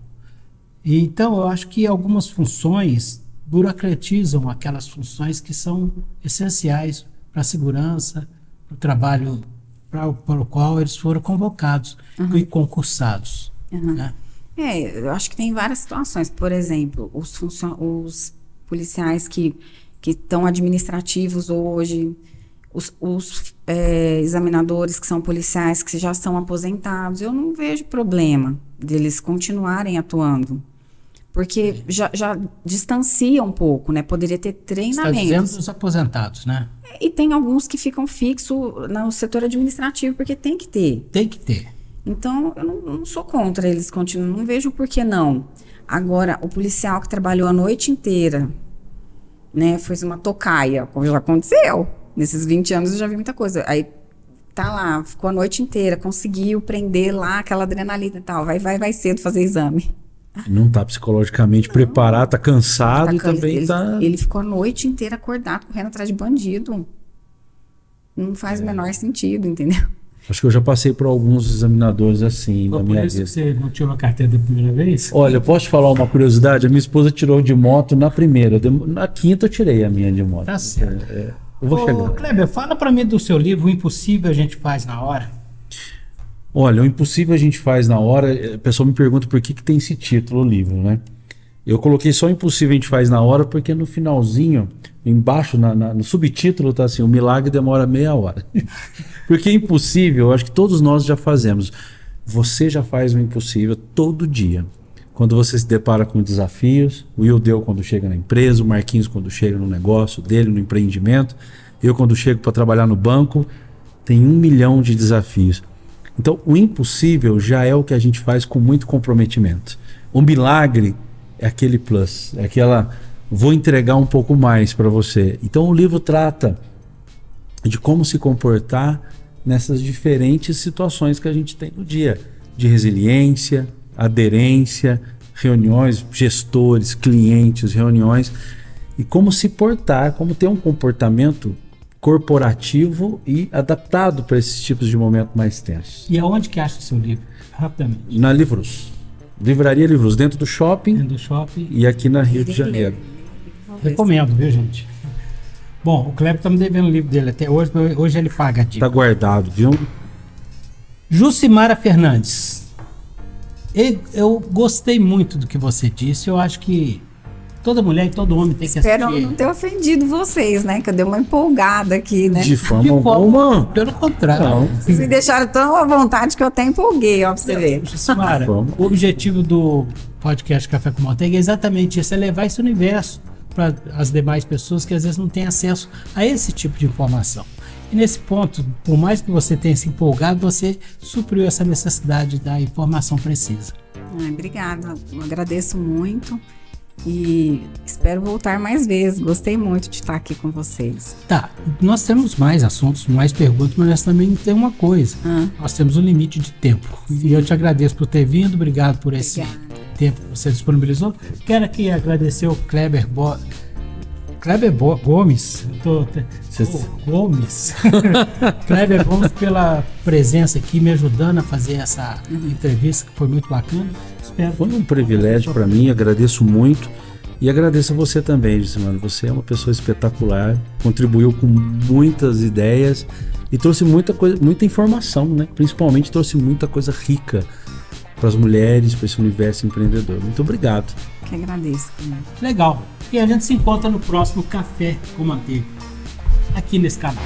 E, então, eu acho que algumas funções burocratizam aquelas funções que são essenciais para a segurança, para o trabalho para o qual eles foram convocados e concursados. Né? Eu acho que tem várias situações. Por exemplo, os policiais que estão administrativos hoje, os examinadores que são policiais que já são aposentados, eu não vejo problema deles continuarem atuando. Porque já distancia um pouco, né? Poderia ter treinamentos. Você está dizendo dos aposentados, né? E tem alguns que ficam fixos no setor administrativo, porque tem que ter. Tem que ter. Então, eu não sou contra eles continuam, não vejo por que não. Agora, o policial que trabalhou a noite inteira, né, foi uma tocaia, como já aconteceu. Nesses 20 anos eu já vi muita coisa. Aí tá lá, ficou a noite inteira, conseguiu prender lá aquela adrenalina e tal. Vai cedo fazer exame. Não tá psicologicamente preparado, tá cansado e também tá... Ele ficou a noite inteira acordado, correndo atrás de bandido. Não faz o menor sentido, entendeu? Acho que eu já passei por alguns examinadores assim na minha vida. Você não tirou a carteira da primeira vez? Olha, eu posso te falar uma curiosidade? A minha esposa tirou de moto na primeira. Na quinta eu tirei a minha de moto. Tá certo. Eu vou chegar. Kleber, fala para mim do seu livro, O Impossível a Gente Faz na Hora. Olha, O Impossível a Gente Faz na Hora. A pessoa me pergunta por que tem esse título, o livro, né? Eu coloquei só O Impossível a Gente Faz na Hora porque no finalzinho, embaixo, no subtítulo, tá assim: o milagre demora meia hora. Porque impossível, eu acho que todos nós já fazemos. Você já faz o impossível todo dia. Quando você se depara com desafios, o Ildeu quando chega na empresa, o Marquinhos quando chega no negócio dele, no empreendimento, eu quando chego para trabalhar no banco, tem 1 milhão de desafios. Então, o impossível já é o que a gente faz com muito comprometimento. O milagre é aquele plus, é aquela, vou entregar um pouco mais para você. Então, o livro trata de como se comportar nessas diferentes situações que a gente tem no dia, de resiliência, aderência, reuniões, gestores, clientes, reuniões, e como se portar, como ter um comportamento corporativo e adaptado para esses tipos de momento mais tensos. E aonde que acha o seu livro? Rapidamente. Na Livrus. Livraria Livrus, dentro do shopping. Dentro do shopping. E aqui na Rio de Janeiro. Recomendo, viu, gente? Bom, o Kleber tá me devendo o livro dele até hoje, mas hoje ele paga a dívida. Tá guardado, viu? Jucimara Fernandes. Eu gostei muito do que você disse. Eu acho que Toda mulher e todo homem tem que Espero assistir. não ter ofendido vocês, né? Que eu dei uma empolgada aqui, né? De forma alguma. Pelo contrário. Vocês me deixaram tão à vontade que eu até empolguei, ó, pra você ver. Simara, o objetivo do podcast Café com Manteiga é exatamente isso, é levar esse universo para as demais pessoas que às vezes não têm acesso a esse tipo de informação. E nesse ponto, por mais que você tenha se empolgado, você supriu essa necessidade da informação precisa. Obrigada, eu agradeço muito e espero voltar mais vezes. Gostei muito de estar aqui com vocês. Tá, nós temos mais assuntos, mais perguntas, mas nós também temos uma coisa. Nós temos um limite de tempo. Sim. E eu te agradeço por ter vindo, obrigado por esse tempo que você disponibilizou. Quero aqui agradecer o Kleber Gomes. Gomes. Kleber Gomes pela presença aqui, me ajudando a fazer essa entrevista, que foi muito bacana. Foi um privilégio para mim, agradeço muito. E agradeço a você também, Gisimara. Você é uma pessoa espetacular, contribuiu com muitas ideias e trouxe muita informação, né? Principalmente trouxe muita coisa rica para as mulheres, para esse universo empreendedor. Muito obrigado. Que agradeço. Legal. E a gente se encontra no próximo Café com Manteiga, aqui nesse canal.